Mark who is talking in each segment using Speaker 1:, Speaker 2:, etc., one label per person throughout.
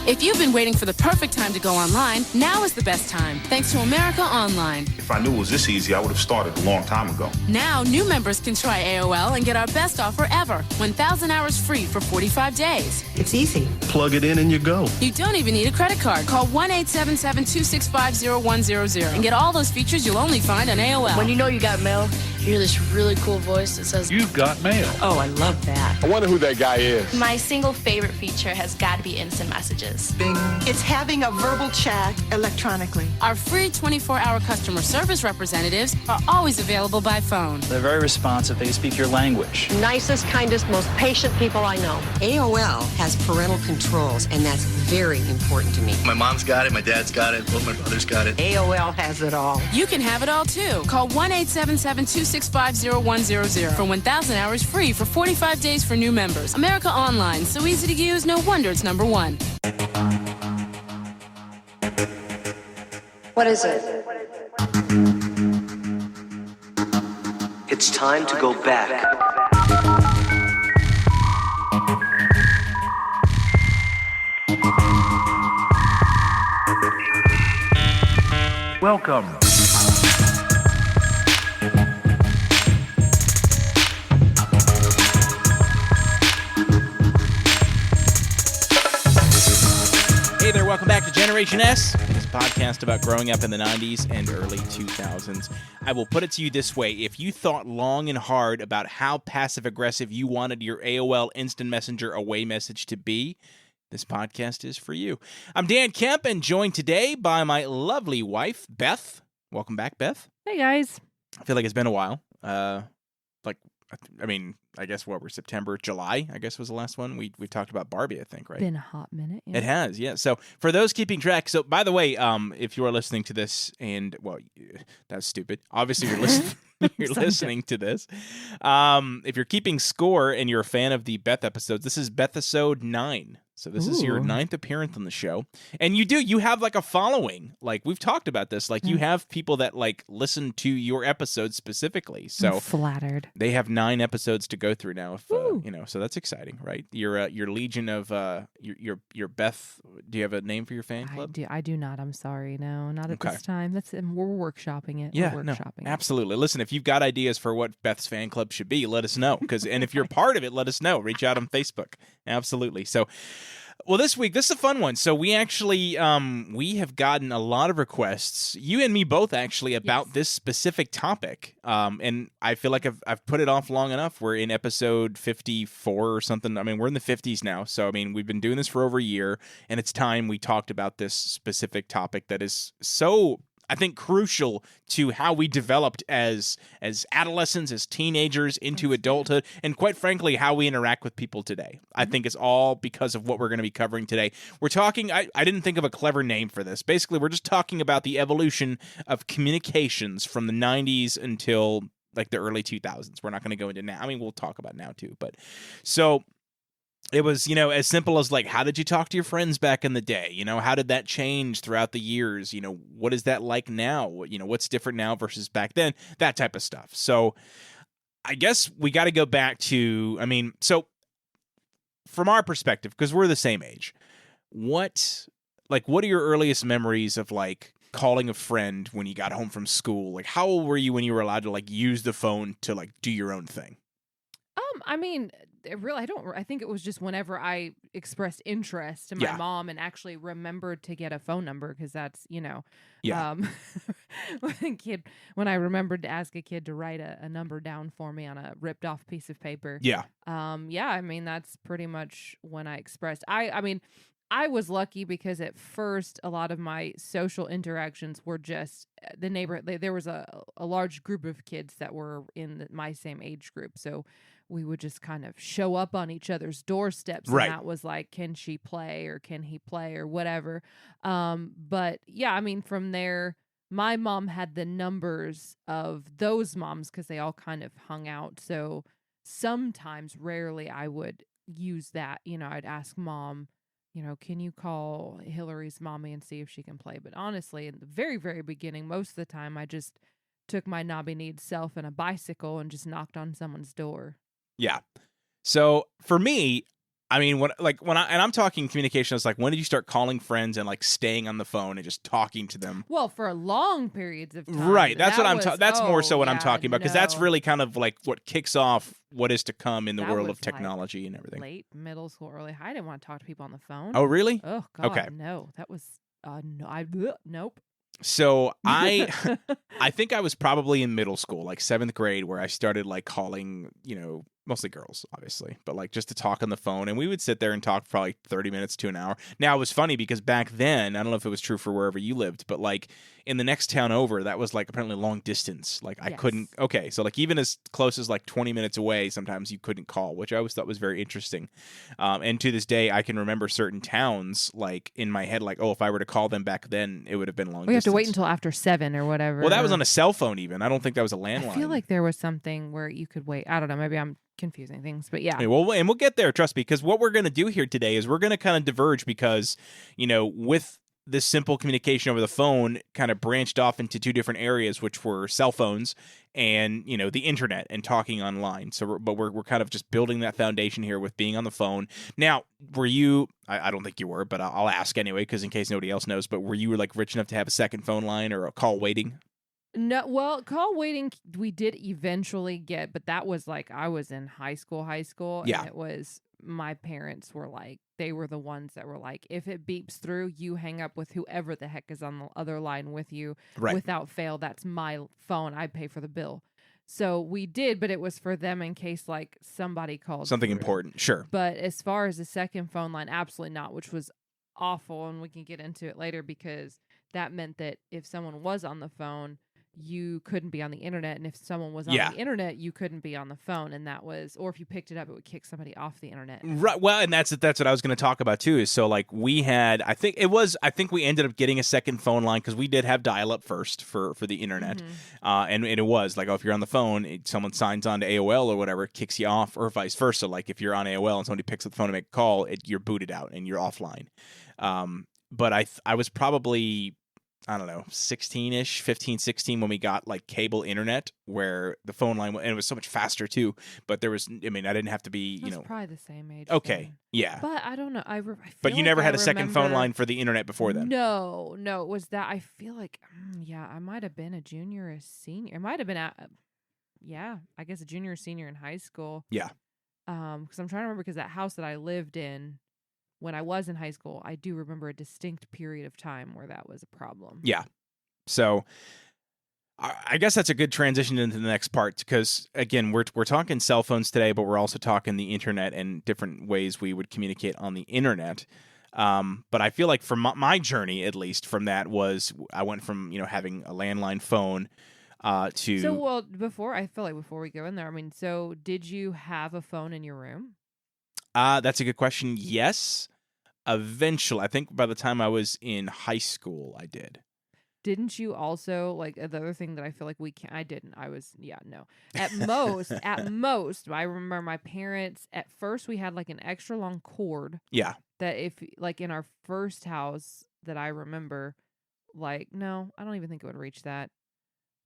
Speaker 1: If you've been waiting for the perfect time to go online, now is the best time, thanks to America Online.
Speaker 2: If I knew it was this easy, I would have started a long time ago.
Speaker 1: Now, new members can try AOL and get our best offer ever, 1,000 hours free for 45 days.
Speaker 3: It's easy.
Speaker 4: Plug it in and you go.
Speaker 1: You don't even need a credit card. Call 1-877-265-0100 and get all those features you'll only find on AOL.
Speaker 5: When you know you got mail, you hear this really cool voice that says,
Speaker 4: "You've got mail."
Speaker 3: Oh, I love that.
Speaker 6: I wonder who that guy is.
Speaker 7: My single favorite feature has got to be instant messages.
Speaker 3: Bing. It's having a verbal chat electronically.
Speaker 1: Our free 24-hour customer service representatives are always available by phone.
Speaker 8: They're very responsive. They speak your language.
Speaker 9: Nicest, kindest, most patient people I know.
Speaker 10: AOL has parental controls, and that's very important to me.
Speaker 11: My mom's got it, my dad's got it, both my brothers got it.
Speaker 9: AOL has it all.
Speaker 1: You can have it all, too. Call 1-877-265-0100 for 1,000 hours free for 45 days for new members. America Online, so easy to use, no wonder it's number one.
Speaker 9: What is it?
Speaker 12: It's time to go back.
Speaker 4: Welcome.
Speaker 13: Hey there, welcome back to Generation S. It's a podcast about growing up in the 90s and early 2000s. I will put it to you this way. If you thought long and hard about how passive-aggressive you wanted your AOL Instant Messenger away message to be, this podcast is for you. I'm Dan Kemp, and joined today by my lovely wife, Beth. Welcome back, Beth.
Speaker 14: Hey, guys.
Speaker 13: I feel like it's been a while. I guess we're September, July, I guess was the last one. We talked about Barbie, I think, right?
Speaker 14: Been a hot minute. Yeah.
Speaker 13: It has, yeah. So for those keeping track, so by the way, if you are listening to this and, well, that's stupid. Obviously you're listening. You're listening to this. If you're keeping score and you're a fan of the Beth episodes, this is Beth-isode 9. So this is your 9th appearance on the show. And you have like a following. Like we've talked about this. Like you have people that like listen to your episodes specifically. So
Speaker 14: I'm flattered.
Speaker 13: They have 9 episodes to go through now. If so that's exciting, right? Your legion of your Beth. Do you have a name for your fan club?
Speaker 14: I do not. I'm sorry. No, not at this time. We're workshopping it.
Speaker 13: Yeah,
Speaker 14: we're workshopping it.
Speaker 13: Absolutely. Listen, if you've got ideas for what Beth's fan club should be, let us know. And if you're part of it, let us know. Reach out on Facebook. Absolutely. So, well, this week, this is a fun one. So we actually, we have gotten a lot of requests, you and me both actually, about this specific topic. And I feel like I've put it off long enough. We're in episode 54 or something. I mean, we're in the 50s now. So, I mean, we've been doing this for over a year, and it's time we talked about this specific topic that is so, I think, crucial to how we developed as adolescents, as teenagers, into adulthood, and quite frankly, how we interact with people today. I think it's all because of what we're going to be covering today. We're talking, I didn't think of a clever name for this. Basically, we're just talking about the evolution of communications from the 90s until like the early 2000s. We're not going to go into now. I mean, we'll talk about now too. But so it was, as simple as like, how did you talk to your friends back in the day? How did that change throughout the years? What is that like now? What's different now versus back then? That type of stuff. So I guess we got to go back to, so from our perspective, because we're the same age, what are your earliest memories of like calling a friend when you got home from school? Like, how old were you when you were allowed to like use the phone to like do your own thing?
Speaker 14: I think it was just whenever I expressed interest in my mom and actually remembered to get a phone number, because that's, when I remembered to ask a kid to write a number down for me on a ripped off piece of paper.
Speaker 13: Yeah.
Speaker 14: That's pretty much when I expressed. I was lucky because at first a lot of my social interactions were just the neighborhood. There was a large group of kids that were in my same age group. So we would just kind of show up on each other's doorsteps.
Speaker 13: Right.
Speaker 14: And that was like, can she play or can he play or whatever. But yeah, from there, my mom had the numbers of those moms because they all kind of hung out. So sometimes, rarely, I would use that. I'd ask mom, can you call Hillary's mommy and see if she can play? But honestly, in the very, very beginning, most of the time, I just took my knobby-kneed self and a bicycle and just knocked on someone's door.
Speaker 13: Yeah. So for me, I mean, I'm talking communication, it's like, when did you start calling friends and like staying on the phone and just talking to them?
Speaker 14: Well, for long periods of time.
Speaker 13: Right. That's that's more so what I'm talking about, because that's really kind of like what kicks off what is to come in the world of technology and everything.
Speaker 14: Late middle school, early high. I didn't want to talk to people on the phone.
Speaker 13: Oh, really?
Speaker 14: Oh God,
Speaker 13: okay.
Speaker 14: No, that was nope.
Speaker 13: So I think I was probably in middle school, like 7th grade, where I started like calling, mostly girls, obviously, but like just to talk on the phone. And we would sit there and talk for probably 30 minutes to an hour. Now, it was funny because back then, I don't know if it was true for wherever you lived, but like in the next town over, that was like apparently long distance. Like I couldn't, so like even as close as like 20 minutes away, sometimes you couldn't call, which I always thought was very interesting. And to this day, I can remember certain towns like in my head, like, oh, if I were to call them back then, it would have been long distance.
Speaker 14: We have to wait until after 7 or whatever.
Speaker 13: Well, that was on a cell phone even. I don't think that was a landline.
Speaker 14: I feel like there was something where you could wait. I don't know. Maybe I'm confusing things, but yeah.
Speaker 13: And we'll get there, trust me, because what we're going to do here today is we're going to kind of diverge because, with this simple communication over the phone kind of branched off into two different areas, which were cell phones and, the internet and talking online. So, but we're kind of just building that foundation here with being on the phone. Now, were you, I don't think you were, but I'll ask anyway, because in case nobody else knows, but were you like rich enough to have a second phone line or a call waiting?
Speaker 14: No, well, call waiting we did eventually get, but that was like I was in high school.
Speaker 13: Yeah.
Speaker 14: And it was, my parents were like, they were the ones that were like, if it beeps through, you hang up with whoever the heck is on the other line with you.
Speaker 13: Right.
Speaker 14: Without fail, that's my phone. I pay for the bill. So we did, but it was for them in case like somebody called.
Speaker 13: Something important, sure.
Speaker 14: But as far as the second phone line, absolutely not, which was awful. And we can get into it later because that meant that if someone was on the phone, you couldn't be on the internet, and if someone was on the internet, you couldn't be on the phone, and that was, or if you picked it up, it would kick somebody off the internet.
Speaker 13: Right. Well, and that's what I was going to talk about too. Is so like we had, I think we ended up getting a second phone line because we did have dial-up first for the internet, and it was like, oh, if you're on the phone, someone signs on to AOL or whatever, it kicks you off, or vice versa. Like if you're on AOL and somebody picks up the phone to make a call, you're booted out and you're offline. But I was probably, I don't know, 16-ish, 15, 16 when we got like cable internet where the phone line, and it was so much faster too. But there was, I didn't have to be,
Speaker 14: probably the same age.
Speaker 13: Okay.
Speaker 14: Then.
Speaker 13: Yeah.
Speaker 14: But I don't know.
Speaker 13: But you never had a second phone line for the internet before then?
Speaker 14: No, it was that. I feel like, I might have been a junior or a senior. It might have been, I guess a junior or senior in high school.
Speaker 13: Yeah.
Speaker 14: Because I'm trying to remember, because that house that I lived in, when I was in high school, I do remember a distinct period of time where that was a problem.
Speaker 13: Yeah. So I guess that's a good transition into the next part, because again, we're talking cell phones today, but we're also talking the internet and different ways we would communicate on the internet. But I feel like for my journey, at least from that, was I went from, having a landline phone to...
Speaker 14: So, well, before we go in there, so did you have a phone in your room?
Speaker 13: That's a good question. Yes. Eventually, I think by the time I was in high school, I did.
Speaker 14: Didn't you also, like, the other thing that I feel like I didn't. I was, no. At most, I remember my parents, at first we had like an extra long cord.
Speaker 13: Yeah.
Speaker 14: That if, like, in our first house that I remember, like, no, I don't even think it would reach that.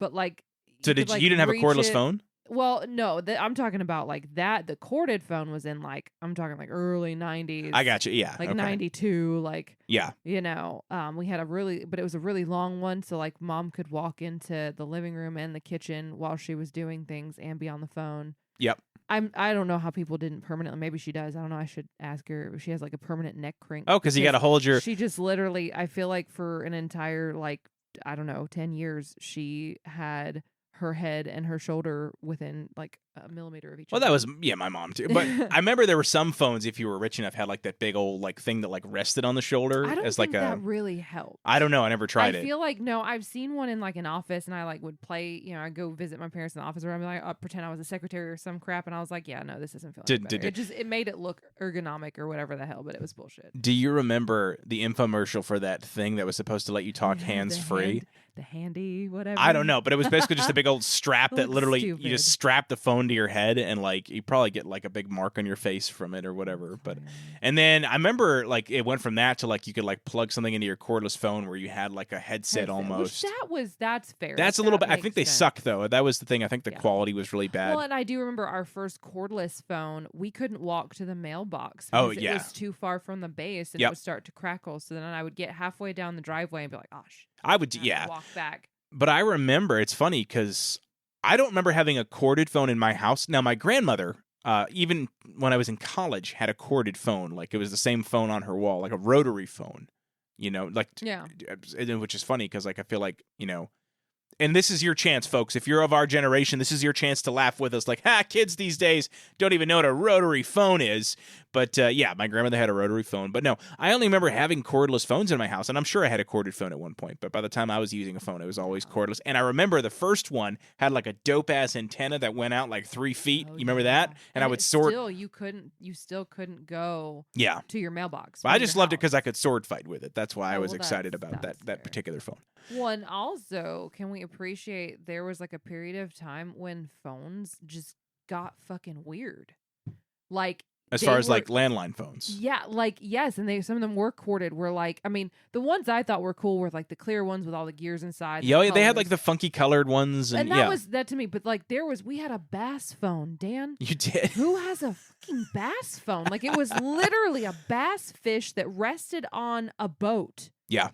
Speaker 14: But like,
Speaker 13: so you didn't have a cordless phone?
Speaker 14: Well, no, I'm talking about like that. The corded phone was in like, I'm talking like early 90s.
Speaker 13: I got you. Yeah.
Speaker 14: Like 92. Like,
Speaker 13: yeah.
Speaker 14: We had but it was a really long one. So like mom could walk into the living room and the kitchen while she was doing things and be on the phone.
Speaker 13: Yep.
Speaker 14: I don't know how people didn't permanently. Maybe she does. I don't know. I should ask her if she has like a permanent neck crank.
Speaker 13: Oh, because you got to hold your...
Speaker 14: She just literally, I feel like for an entire, like, I don't know, 10 years, she had her head and her shoulder within like a millimeter of each other.
Speaker 13: Well, that was, my mom too. But I remember there were some phones, if you were rich enough, had like that big old like thing that like rested on the shoulder.
Speaker 14: I don't
Speaker 13: as
Speaker 14: think
Speaker 13: like
Speaker 14: that really helped.
Speaker 13: I don't know. I never tried it.
Speaker 14: I feel like, no, I've seen one in like an office, and I like would play, I'd go visit my parents in the office, or I'd be like, pretend I was a secretary or some crap. And I was like, yeah, no, this isn't feeling better. It made it look ergonomic or whatever the hell, but it was bullshit.
Speaker 13: Do you remember the infomercial for that thing that was supposed to let you talk hands-free?
Speaker 14: The handy, whatever.
Speaker 13: I don't know, but it was basically just a big old strap that literally you just strap the phone to your head, and like you probably get like a big mark on your face from it or whatever. But and then I remember like it went from that to like you could like plug something into your cordless phone where you had like a headset almost.
Speaker 14: That's fair.
Speaker 13: That's a little bit. I think they
Speaker 14: sense.
Speaker 13: suck though. That was the thing. I think the quality was really bad.
Speaker 14: Well, and I do remember our first cordless phone. We couldn't walk to the mailbox.
Speaker 13: Oh,
Speaker 14: because
Speaker 13: yeah.
Speaker 14: it was too far from the base, and it would start to crackle. So then I would get halfway down the driveway and be like, "Gosh."
Speaker 13: I would,
Speaker 14: walk back.
Speaker 13: But I remember, it's funny because I don't remember having a corded phone in my house. Now, my grandmother, even when I was in college, had a corded phone. Like, it was the same phone on her wall, like a rotary phone, you know, like, which is funny because, like, I feel like, you know, and this is your chance, folks. If you're of our generation, this is your chance to laugh with us. Like, kids these days don't even know what a rotary phone is. But, yeah, my grandmother had a rotary phone. But, no, I only remember having cordless phones in my house. And I'm sure I had a corded phone at one point. But by the time I was using a phone, it was always cordless. And I remember the first one had, like, a dope-ass antenna that went out, like, 3 feet. You remember that? And I would sort...
Speaker 14: You still couldn't go to your mailbox.
Speaker 13: I just loved it because I could sword fight with it. That's why I was excited about that particular phone.
Speaker 14: Well, and also, can we appreciate there was like a period of time when phones just got fucking weird? Like,
Speaker 13: as far as like landline phones.
Speaker 14: Yeah, like, yes, and some of them were corded. Were like, I mean, the ones I thought were cool were like the clear ones with all the gears inside.
Speaker 13: Yeah, they had like the funky colored ones. And
Speaker 14: that was that to me. But like, we had a bass phone, Dan.
Speaker 13: You did?
Speaker 14: Who has a fucking bass phone? Like, it was literally a bass fish that rested on a boat.
Speaker 13: Yeah.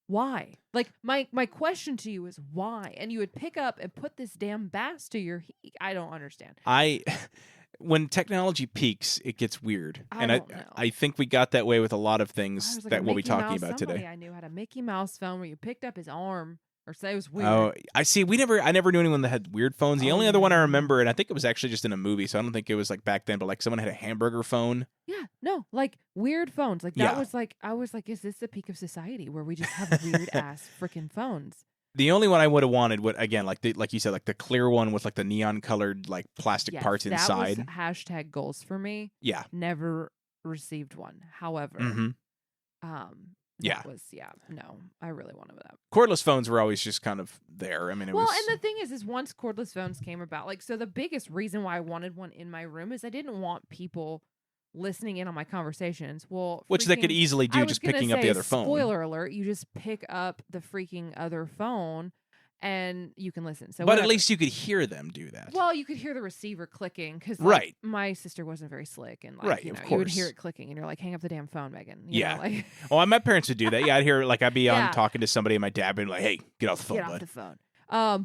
Speaker 14: Why? Like, my question to you is why? And you would pick up and put this damn bass to your I don't understand.
Speaker 13: When technology peaks, it gets weird. I think we got that way with a lot of things that we'll be talking about today.
Speaker 14: I knew had a Mickey Mouse phone where you picked up his arm. Or say it was weird.
Speaker 13: Oh, I see. I never knew anyone that had weird phones. The only other one I remember, and I think it was actually just in a movie, so I don't think it was like back then, but like someone had a hamburger phone.
Speaker 14: Yeah, no, like weird phones. Like that was like, I was like, is this the peak of society where we just have weird ass freaking phones?
Speaker 13: The only one I would have wanted would, again, like you said, like the clear one with like the neon colored like plastic parts inside.
Speaker 14: That was hashtag goals for me.
Speaker 13: Yeah.
Speaker 14: Never received one. However, no, I really wanted that.
Speaker 13: Cordless phones were always just kind of there. I mean,
Speaker 14: and the thing is once cordless phones came about, like, so the biggest reason why I wanted one in my room is I didn't want people listening in on my conversations. Well,
Speaker 13: which they could easily do just picking up the other phone.
Speaker 14: Spoiler alert, you just pick up the freaking other phone and you can listen. So,
Speaker 13: but at least you could hear them do that.
Speaker 14: Well, you could hear the receiver clicking because my sister wasn't very slick, and like you would hear it clicking, and you're like, "Hang up the damn phone, Megan." You know, like...
Speaker 13: Well, my parents would do that. Yeah, I'd hear I'd be on talking to somebody, and my dad would be like, "Hey, get off the phone,
Speaker 14: bud. Get off the phone."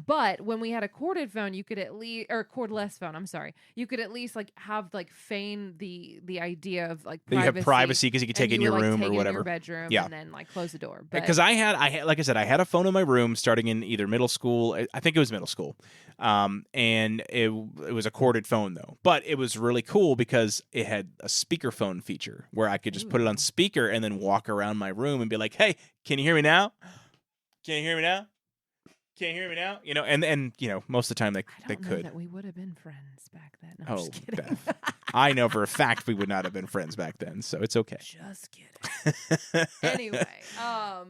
Speaker 14: But when we had a corded phone, you could at least, or cordless phone, I'm sorry, you could at least like have like feign the idea of like privacy.
Speaker 13: You have privacy because you could take it in your room or whatever,
Speaker 14: in your bedroom, and then like close the door.
Speaker 13: Because I had, like I said, I had a phone in my room starting in either middle school. I think it was middle school, and it was a corded phone though. But it was really cool because it had a speakerphone feature where I could just put it on speaker and then walk around my room and be like, "Hey, can you hear me now? Can you hear me now? Can't hear me now?" You know, and you know, most of the time they could.
Speaker 14: That we would have been friends back then. No, I'm just kidding.
Speaker 13: Beth. I know for a fact we would not have been friends back then, so it's okay.
Speaker 14: Just kidding. Anyway,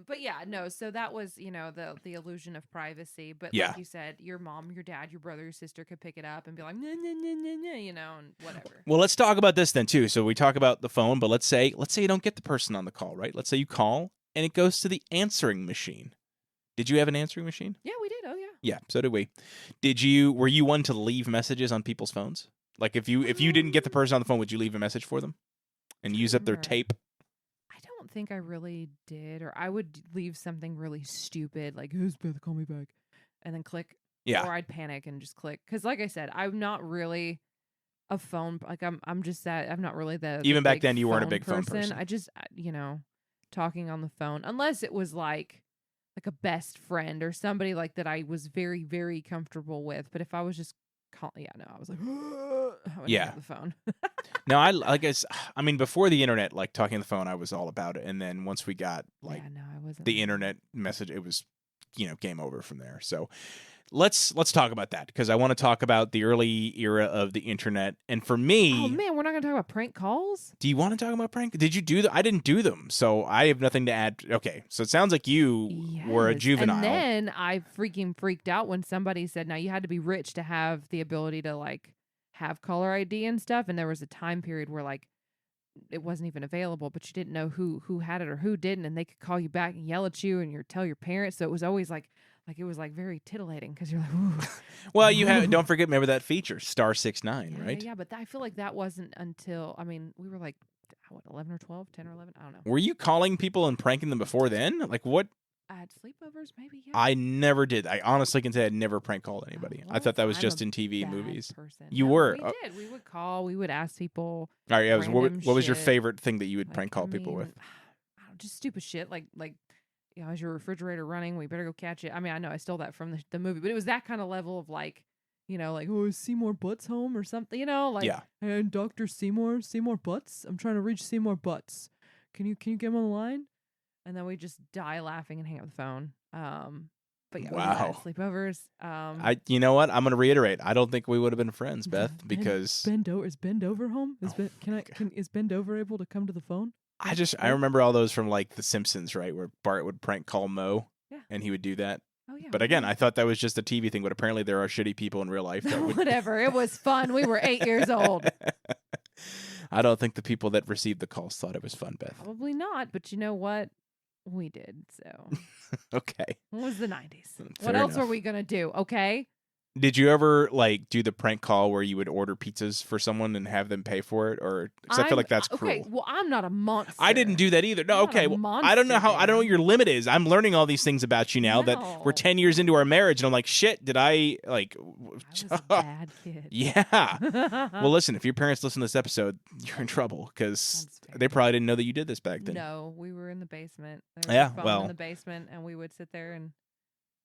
Speaker 14: but yeah, no. So that was, you know, the illusion of privacy. But like you said, your mom, your dad, your brother, your sister could pick it up and be like, nah, nah, nah, nah, nah, you know, and whatever.
Speaker 13: Well, let's talk about this then too. So we talk about the phone, but let's say you don't get the person on the call, right? Let's say you call and it goes to the answering machine. Did you have an answering machine?
Speaker 14: Yeah, we did. Oh, yeah.
Speaker 13: Yeah, so did we. Were you one to leave messages on people's phones? Like if you didn't get the person on the phone, would you leave a message for them and use up their tape?
Speaker 14: I don't think I really did, or I would leave something really stupid like, "Who's Beth? Call me back," and then click.
Speaker 13: Yeah.
Speaker 14: Or I'd panic and just click because, like I said, I'm not really a phone. Like I'm just that. I'm not really
Speaker 13: even back then. You weren't a big phone person.
Speaker 14: I just talking on the phone unless it was like a best friend or somebody like that I was very, very comfortable with. But if I was just calling, I was like, I would hang up the phone.
Speaker 13: No, I mean, before the internet, like talking on the phone, I was all about it. And then once we got I wasn't the internet message, it was, game over from there. So let's talk about that because I want to talk about the early era of the internet. And for me,
Speaker 14: oh man, we're not going to talk about prank calls.
Speaker 13: Do you want to talk about prank? Did you do that? I didn't do them, so I have nothing to add. Okay, so it sounds like you were a juvenile.
Speaker 14: And then I freaking freaked out when somebody said, "Now you had to be rich to have the ability to like have caller ID and stuff, and there was a time period where like it wasn't even available, but you didn't know who had it or who didn't, and they could call you back and yell at you and you tell your parents. So it was always like it was like very titillating because you're like, ooh.
Speaker 13: Well, you have don't forget, remember that feature *69, right?
Speaker 14: Yeah, but I feel like that wasn't until we were like what 11 or 12, 10 or 11, I don't know.
Speaker 13: Were you calling people and pranking them before then? Like what?
Speaker 14: I had sleepovers, maybe. Yeah.
Speaker 13: I never did. I honestly can say I never prank called anybody.
Speaker 14: Well,
Speaker 13: I thought that was
Speaker 14: I'm
Speaker 13: just
Speaker 14: a
Speaker 13: in TV and
Speaker 14: bad
Speaker 13: movies.
Speaker 14: person.
Speaker 13: You
Speaker 14: No,
Speaker 13: were.
Speaker 14: We did. We would call. We would ask people.
Speaker 13: All right. Yeah. What
Speaker 14: random
Speaker 13: was your
Speaker 14: shit.
Speaker 13: favorite thing that you would
Speaker 14: Like,
Speaker 13: prank call people with?
Speaker 14: I don't know, just stupid shit like is your refrigerator running? We better go catch it. I mean, I know I stole that from the movie, but it was that kind of level of like, like, oh, is Seymour Butts home or something? Like,
Speaker 13: Yeah.
Speaker 14: And Dr. Seymour Butts. I'm trying to reach Seymour Butts. Can you get him on the line? And then we just die laughing and hang up the phone. But yeah,
Speaker 13: Wow.
Speaker 14: sleepovers.
Speaker 13: You know what? I'm going to reiterate. I don't think we would have been friends, Beth, because
Speaker 14: is Ben Dover home? Is Ben Dover able to come to the phone?
Speaker 13: I remember all those from like The Simpsons, right, where Bart would prank call Moe,
Speaker 14: Yeah.
Speaker 13: and he would do that.
Speaker 14: Oh yeah.
Speaker 13: But again, I thought that was just a TV thing, but apparently there are shitty people in real life that would.
Speaker 14: Whatever. It was fun. We were 8 years old.
Speaker 13: I don't think the people that received the calls thought it was fun, Beth.
Speaker 14: Probably not, but you know what? We did. So
Speaker 13: Okay.
Speaker 14: it was the 90s.
Speaker 13: Fair
Speaker 14: What else
Speaker 13: enough.
Speaker 14: were we gonna do? Okay.
Speaker 13: Did you ever like do the prank call where you would order pizzas for someone and have them pay for it, or because I feel like that's cruel.
Speaker 14: Okay. Well, I'm not a monster.
Speaker 13: I didn't do that either. No,
Speaker 14: I'm not
Speaker 13: okay.
Speaker 14: a
Speaker 13: Well, I don't know
Speaker 14: monster,
Speaker 13: I don't know what your limit is. I'm learning all these things about you now that we're
Speaker 14: No.
Speaker 13: 10 years into our marriage, and I'm like, shit. Did I like?
Speaker 14: I was a bad kid.
Speaker 13: Yeah. Well, listen. If your parents listen to this episode, you're in trouble because
Speaker 14: That's fair.
Speaker 13: they probably didn't know that you did this back then.
Speaker 14: No, we were in the basement. There was
Speaker 13: Yeah,
Speaker 14: a phone
Speaker 13: well.
Speaker 14: in the basement, and we would sit there and.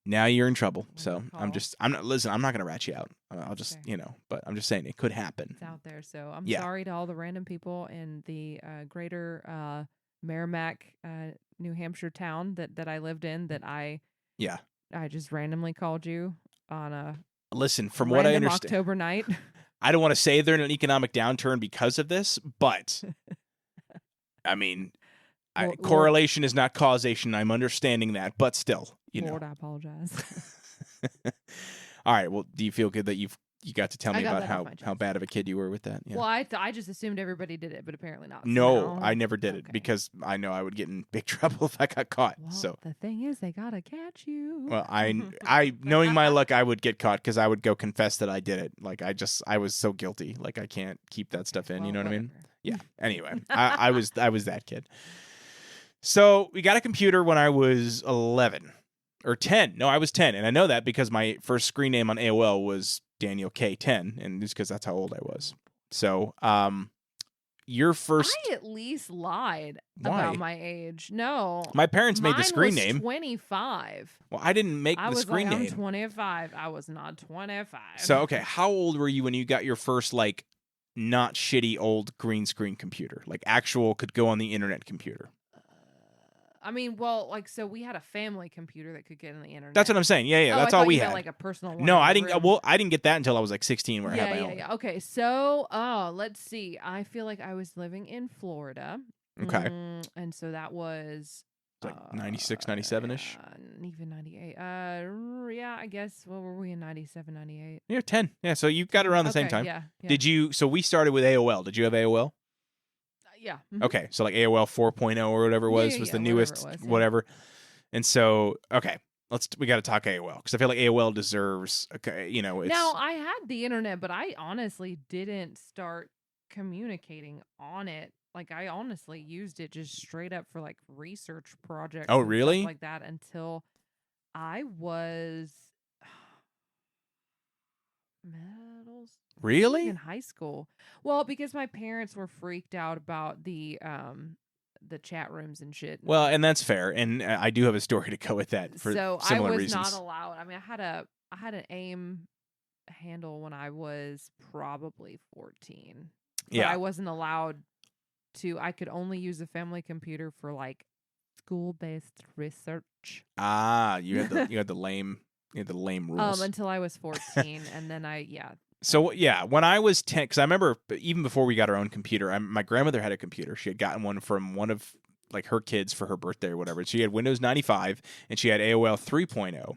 Speaker 13: Now you're in trouble. So
Speaker 14: Call.
Speaker 13: I'm not gonna rat you out. I'll just
Speaker 14: Fair.
Speaker 13: but I'm just saying it could happen.
Speaker 14: It's out there. So I'm
Speaker 13: Yeah.
Speaker 14: sorry to all the random people in the greater Merrimack, New Hampshire town that I lived in that I just randomly called you on a
Speaker 13: Listen, from what I
Speaker 14: random
Speaker 13: understand,
Speaker 14: October night.
Speaker 13: I don't want to say they're in an economic downturn because of this, but I mean,
Speaker 14: Lord-
Speaker 13: correlation is not causation. I'm understanding that, but still,
Speaker 14: Lord, I apologize.
Speaker 13: All right. Well, do you feel good that you got to tell
Speaker 14: I
Speaker 13: me
Speaker 14: got
Speaker 13: about
Speaker 14: that off my
Speaker 13: how
Speaker 14: chest.
Speaker 13: bad of a kid you were with that? Yeah.
Speaker 14: Well, I just assumed everybody did it, but apparently not.
Speaker 13: No,
Speaker 14: So-
Speaker 13: I never did it
Speaker 14: Okay.
Speaker 13: because I know I would get in big trouble if I got caught.
Speaker 14: Well,
Speaker 13: So,
Speaker 14: the thing is, they gotta catch you.
Speaker 13: well, I knowing my luck, I would get caught because I would go confess that I did it. Like I was so guilty. Like I can't keep that stuff in. You
Speaker 14: Well,
Speaker 13: know what I mean?
Speaker 14: whatever.
Speaker 13: Yeah. Anyway, I was that kid. So we got a computer when I was 11 or 10. No, I was 10, and I know that because my first screen name on AOL was Daniel K10, and it's because that's how old I was. So, your first.
Speaker 14: I at least lied
Speaker 13: Why?
Speaker 14: about my age. No,
Speaker 13: My parents made the
Speaker 14: Mine
Speaker 13: screen
Speaker 14: was
Speaker 13: name.
Speaker 14: 25.
Speaker 13: Well, I didn't make
Speaker 14: I
Speaker 13: the
Speaker 14: was
Speaker 13: screen
Speaker 14: like, I'm
Speaker 13: name.
Speaker 14: 25. I was not 25.
Speaker 13: So okay, how old were you when you got your first like not shitty old green screen computer, like actual could go on the internet computer?
Speaker 14: I mean, well, like, so we had a family computer that could get on the internet.
Speaker 13: That's what I'm saying. Yeah,
Speaker 14: Oh,
Speaker 13: that's
Speaker 14: I
Speaker 13: all
Speaker 14: thought
Speaker 13: we
Speaker 14: you meant
Speaker 13: had.
Speaker 14: like a personal one.
Speaker 13: No,
Speaker 14: in
Speaker 13: I
Speaker 14: the
Speaker 13: didn't.
Speaker 14: room.
Speaker 13: Well, I didn't get that until I was like 16, where I had my own.
Speaker 14: Yeah. Okay, so let's see. I feel like I was living in Florida.
Speaker 13: Okay.
Speaker 14: And so that was
Speaker 13: Like 96, 97-ish?
Speaker 14: Even 98. Yeah, I guess. What were we in 97, 98?
Speaker 13: You're 10. Yeah, so you got around the same
Speaker 14: Okay,
Speaker 13: time.
Speaker 14: Yeah.
Speaker 13: Did you? So we started with AOL. Did you have AOL?
Speaker 14: Yeah.
Speaker 13: Okay, so like AOL 4.0 or whatever it was
Speaker 14: Yeah,
Speaker 13: was
Speaker 14: yeah,
Speaker 13: the
Speaker 14: whatever
Speaker 13: newest,
Speaker 14: it was, yeah.
Speaker 13: whatever. And so, okay, we got to talk AOL because I feel like AOL deserves. Okay, it's
Speaker 14: Now, I had the internet, but I honestly didn't start communicating on it. Like, I honestly used it just straight up for like research projects.
Speaker 13: Oh,
Speaker 14: and stuff
Speaker 13: really?
Speaker 14: like that until I was
Speaker 13: Really?
Speaker 14: in high school. Well, because my parents were freaked out about the chat rooms and shit.
Speaker 13: Well, and that's fair, and I do have a story to go with that for
Speaker 14: So I
Speaker 13: similar
Speaker 14: was
Speaker 13: reasons.
Speaker 14: not allowed. I mean, I had an AIM handle when I was probably 14. But
Speaker 13: Yeah.
Speaker 14: I wasn't allowed to. I could only use a family computer for like school-based research.
Speaker 13: You had the lame rules.
Speaker 14: Until I was 14, and then
Speaker 13: So yeah, when I was 10, because I remember even before we got our own computer, my grandmother had a computer. She had gotten one from one of like her kids for her birthday or whatever. She had Windows 95 and she had AOL 3.0.
Speaker 14: Ooh.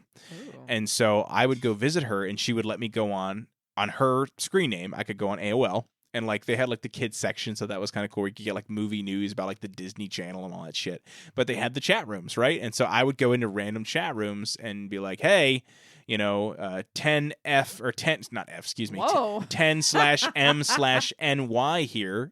Speaker 13: And so I would go visit her and she would let me go on on her screen name, I could go on AOL. And like they had like the kids section, so that was kind of cool. Where you could get like movie news about like the Disney Channel and all that shit. But they had the chat rooms, right? And so I would go into random chat rooms and be like, "Hey, 10F or 10 not F, excuse me, 10/M/NY here."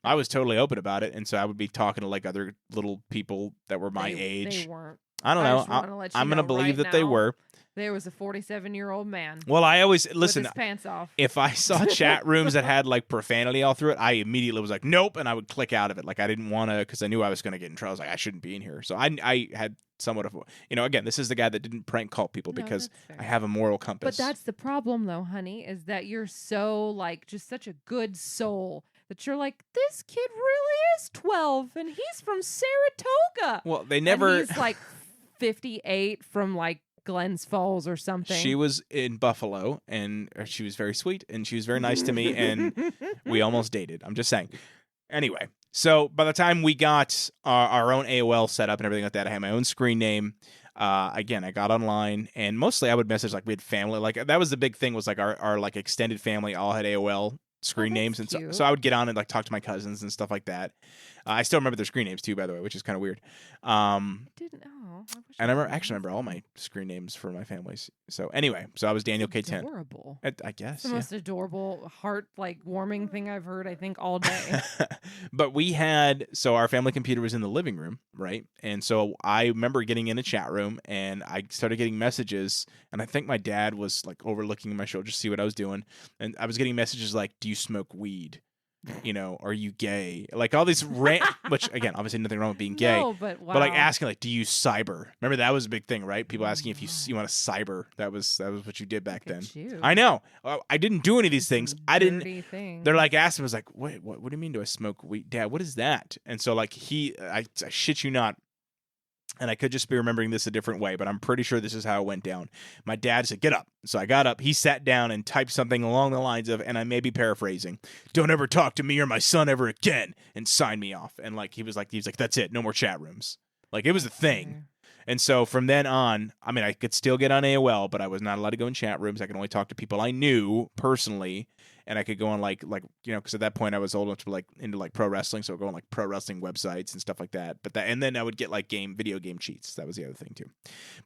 Speaker 13: I was totally open about it, and so I would be talking to like other little people that were my age.
Speaker 14: They weren't.
Speaker 13: I don't know. I'm gonna believe that they were.
Speaker 14: There was a 47-year-old man.
Speaker 13: Well, I always listen.
Speaker 14: With his pants off.
Speaker 13: If I saw chat rooms that had like profanity all through it, I immediately was like, nope, and I would click out of it. Like I didn't want to, because I knew I was going to get in trouble. I was like, I shouldn't be in here. So I had somewhat of, again, this is the guy that didn't prank call people because I have a moral compass.
Speaker 14: But that's the problem, though, honey, is that you're so like just such a good soul that you're like, this kid really is 12 and he's from Saratoga.
Speaker 13: Well, they never.
Speaker 14: And he's like 58 from like Glens Falls or something.
Speaker 13: She was in Buffalo, and she was very sweet, and she was very nice to me, and we almost dated. I'm just saying. Anyway, so by the time we got our own AOL set up and everything like that, I had my own screen name. Again, I got online, and mostly I would message like we had family. Like that was the big thing, was like our like extended family all had AOL screen names, and so I would get on and like talk to my cousins and stuff like that. I still remember their screen names too, by the way, which is kind of weird. I remember all my screen names for my families. So anyway, so I was Daniel K10.
Speaker 14: Adorable.
Speaker 13: I guess
Speaker 14: it's the most adorable, heart warming thing I've heard, I think, all day.
Speaker 13: But we had, so our family computer was in the living room, right? And so I remember getting in a chat room, and I started getting messages, and I think my dad was like overlooking my shoulder to see what I was doing, and I was getting messages like, "Do you smoke weed? Are you gay?" Like all these which again, obviously nothing wrong with being gay.
Speaker 14: No, but wow.
Speaker 13: But like asking like, "Do you cyber?" Remember that was a big thing, right? People asking if you want to cyber. That was what you did back then. I know. I didn't do any of these things. I didn't. They're like asking, was like, "Wait, what do you mean? Do I smoke weed, Dad? What is that?" And so like I shit you not. And I could just be remembering this a different way, but I'm pretty sure this is how it went down. My dad said, "Get up." So I got up. He sat down and typed something along the lines of, and I may be paraphrasing, "Don't ever talk to me or my son ever again," and signed me off. And like he was like, "That's it. No more chat rooms." Like it was a thing. And so from then on, I mean, I could still get on AOL, but I was not allowed to go in chat rooms. I could only talk to people I knew personally. And I could go on like because at that point I was old enough to be into pro wrestling, so I'd go on like pro wrestling websites and stuff like that. And then I would get like video game cheats. That was the other thing too.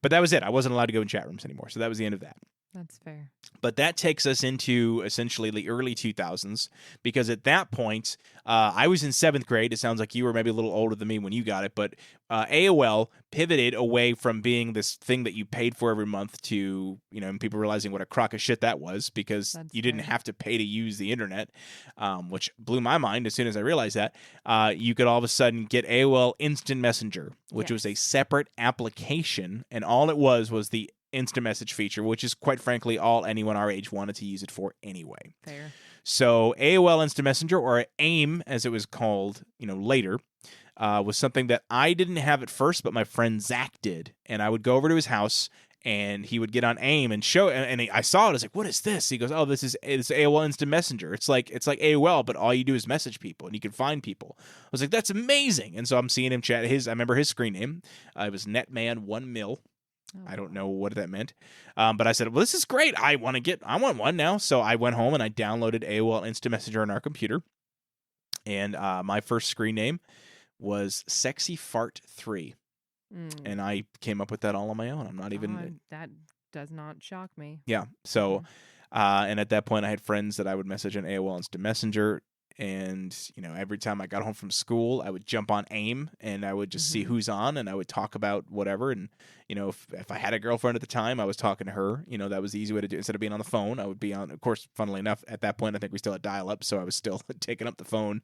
Speaker 13: But that was it. I wasn't allowed to go in chat rooms anymore. So that was the end of that.
Speaker 14: That's fair.
Speaker 13: But that takes us into essentially the early 2000s, because at that point, I was in 7th grade. It sounds like you were maybe a little older than me when you got it, but AOL pivoted away from being this thing that you paid for every month to, and people realizing what a crock of shit that was, because you didn't have to pay to use the internet, which blew my mind as soon as I realized that. You could all of a sudden get AOL Instant Messenger, which was a separate application, and all it was the instant message feature, which is quite frankly all anyone our age wanted to use it for anyway.
Speaker 14: Fair.
Speaker 13: So AOL Instant Messenger, or AIM as it was called, later, was something that I didn't have at first, but my friend Zach did. And I would go over to his house, and he would get on AIM and show, and I saw it. I was like, "What is this?" He goes, "Oh, it's AOL Instant Messenger. It's like AOL, but all you do is message people, and you can find people." I was like, "That's amazing!" And so I'm seeing him chat. I remember his screen name. It was Netman1mil. I don't know what that meant. But I said, "Well, this is great. I want one now." So I went home and I downloaded AOL Instant Messenger on our computer. And my first screen name was Sexy Fart 3. And I came up with that all on my own. I'm not even...
Speaker 14: that does not shock me.
Speaker 13: Yeah. So, and at that point I had friends that I would message on AOL Instant Messenger. And, every time I got home from school, I would jump on AIM and I would just see who's on, and I would talk about whatever. And, if I had a girlfriend at the time, I was talking to her. That was the easy way to do it. Instead of being on the phone, I would be on, of course, funnily enough, at that point, I think we still had dial-up. So I was still taking up the phone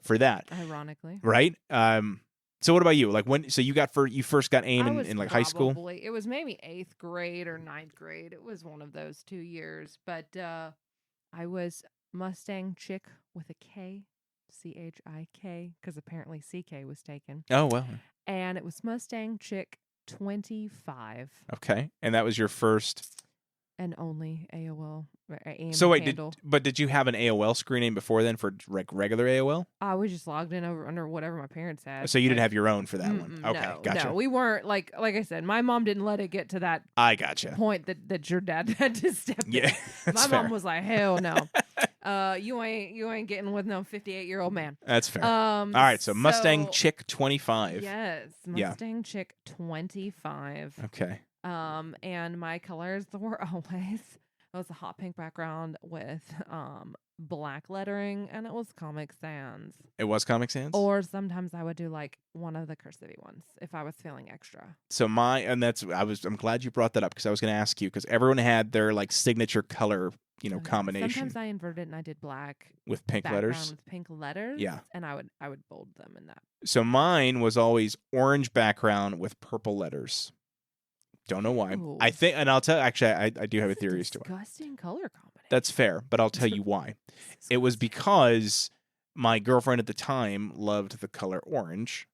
Speaker 13: for that.
Speaker 14: Ironically.
Speaker 13: Right? So what about you? Like you first got AIM in like high school?
Speaker 14: It was maybe 8th grade or 9th grade. It was one of those 2 years. But I was Mustang Chick with a K, CHIK, because apparently CK was taken.
Speaker 13: Oh, well.
Speaker 14: And it was Mustang Chick 25.
Speaker 13: Okay. And that was your first
Speaker 14: And only AOL. AIM
Speaker 13: So wait,
Speaker 14: handle.
Speaker 13: did you have an AOL screen name before then for regular AOL?
Speaker 14: We just logged in under whatever my parents had.
Speaker 13: So you didn't have your own for that one? Okay,
Speaker 14: no,
Speaker 13: gotcha.
Speaker 14: No, we weren't like I said, my mom didn't let it get to that
Speaker 13: I gotcha.
Speaker 14: point that your dad had to step in. My mom was like, hell no. You ain't getting with no 58-year-old man.
Speaker 13: That's fair. All right, so Mustang Chick 25.
Speaker 14: Yes, Mustang Chick 25.
Speaker 13: Okay.
Speaker 14: And my colors were always it was a hot pink background with black lettering, and it was Comic Sans.
Speaker 13: It was Comic Sans?
Speaker 14: Or sometimes I would do like one of the cursive ones if I was feeling extra.
Speaker 13: So I'm glad you brought that up because I was going to ask you because everyone had their like signature color, combination.
Speaker 14: Sometimes I inverted and I did black
Speaker 13: with pink letters.
Speaker 14: With pink letters.
Speaker 13: Yeah.
Speaker 14: And I would bold them in that.
Speaker 13: So mine was always orange background with purple letters. Don't know why.
Speaker 14: Ooh.
Speaker 13: I think, and I'll tell. Actually, I do have a theory as to why.
Speaker 14: Disgusting color combination.
Speaker 13: That's fair, but I'll tell you why. It was because my girlfriend at the time loved the color orange,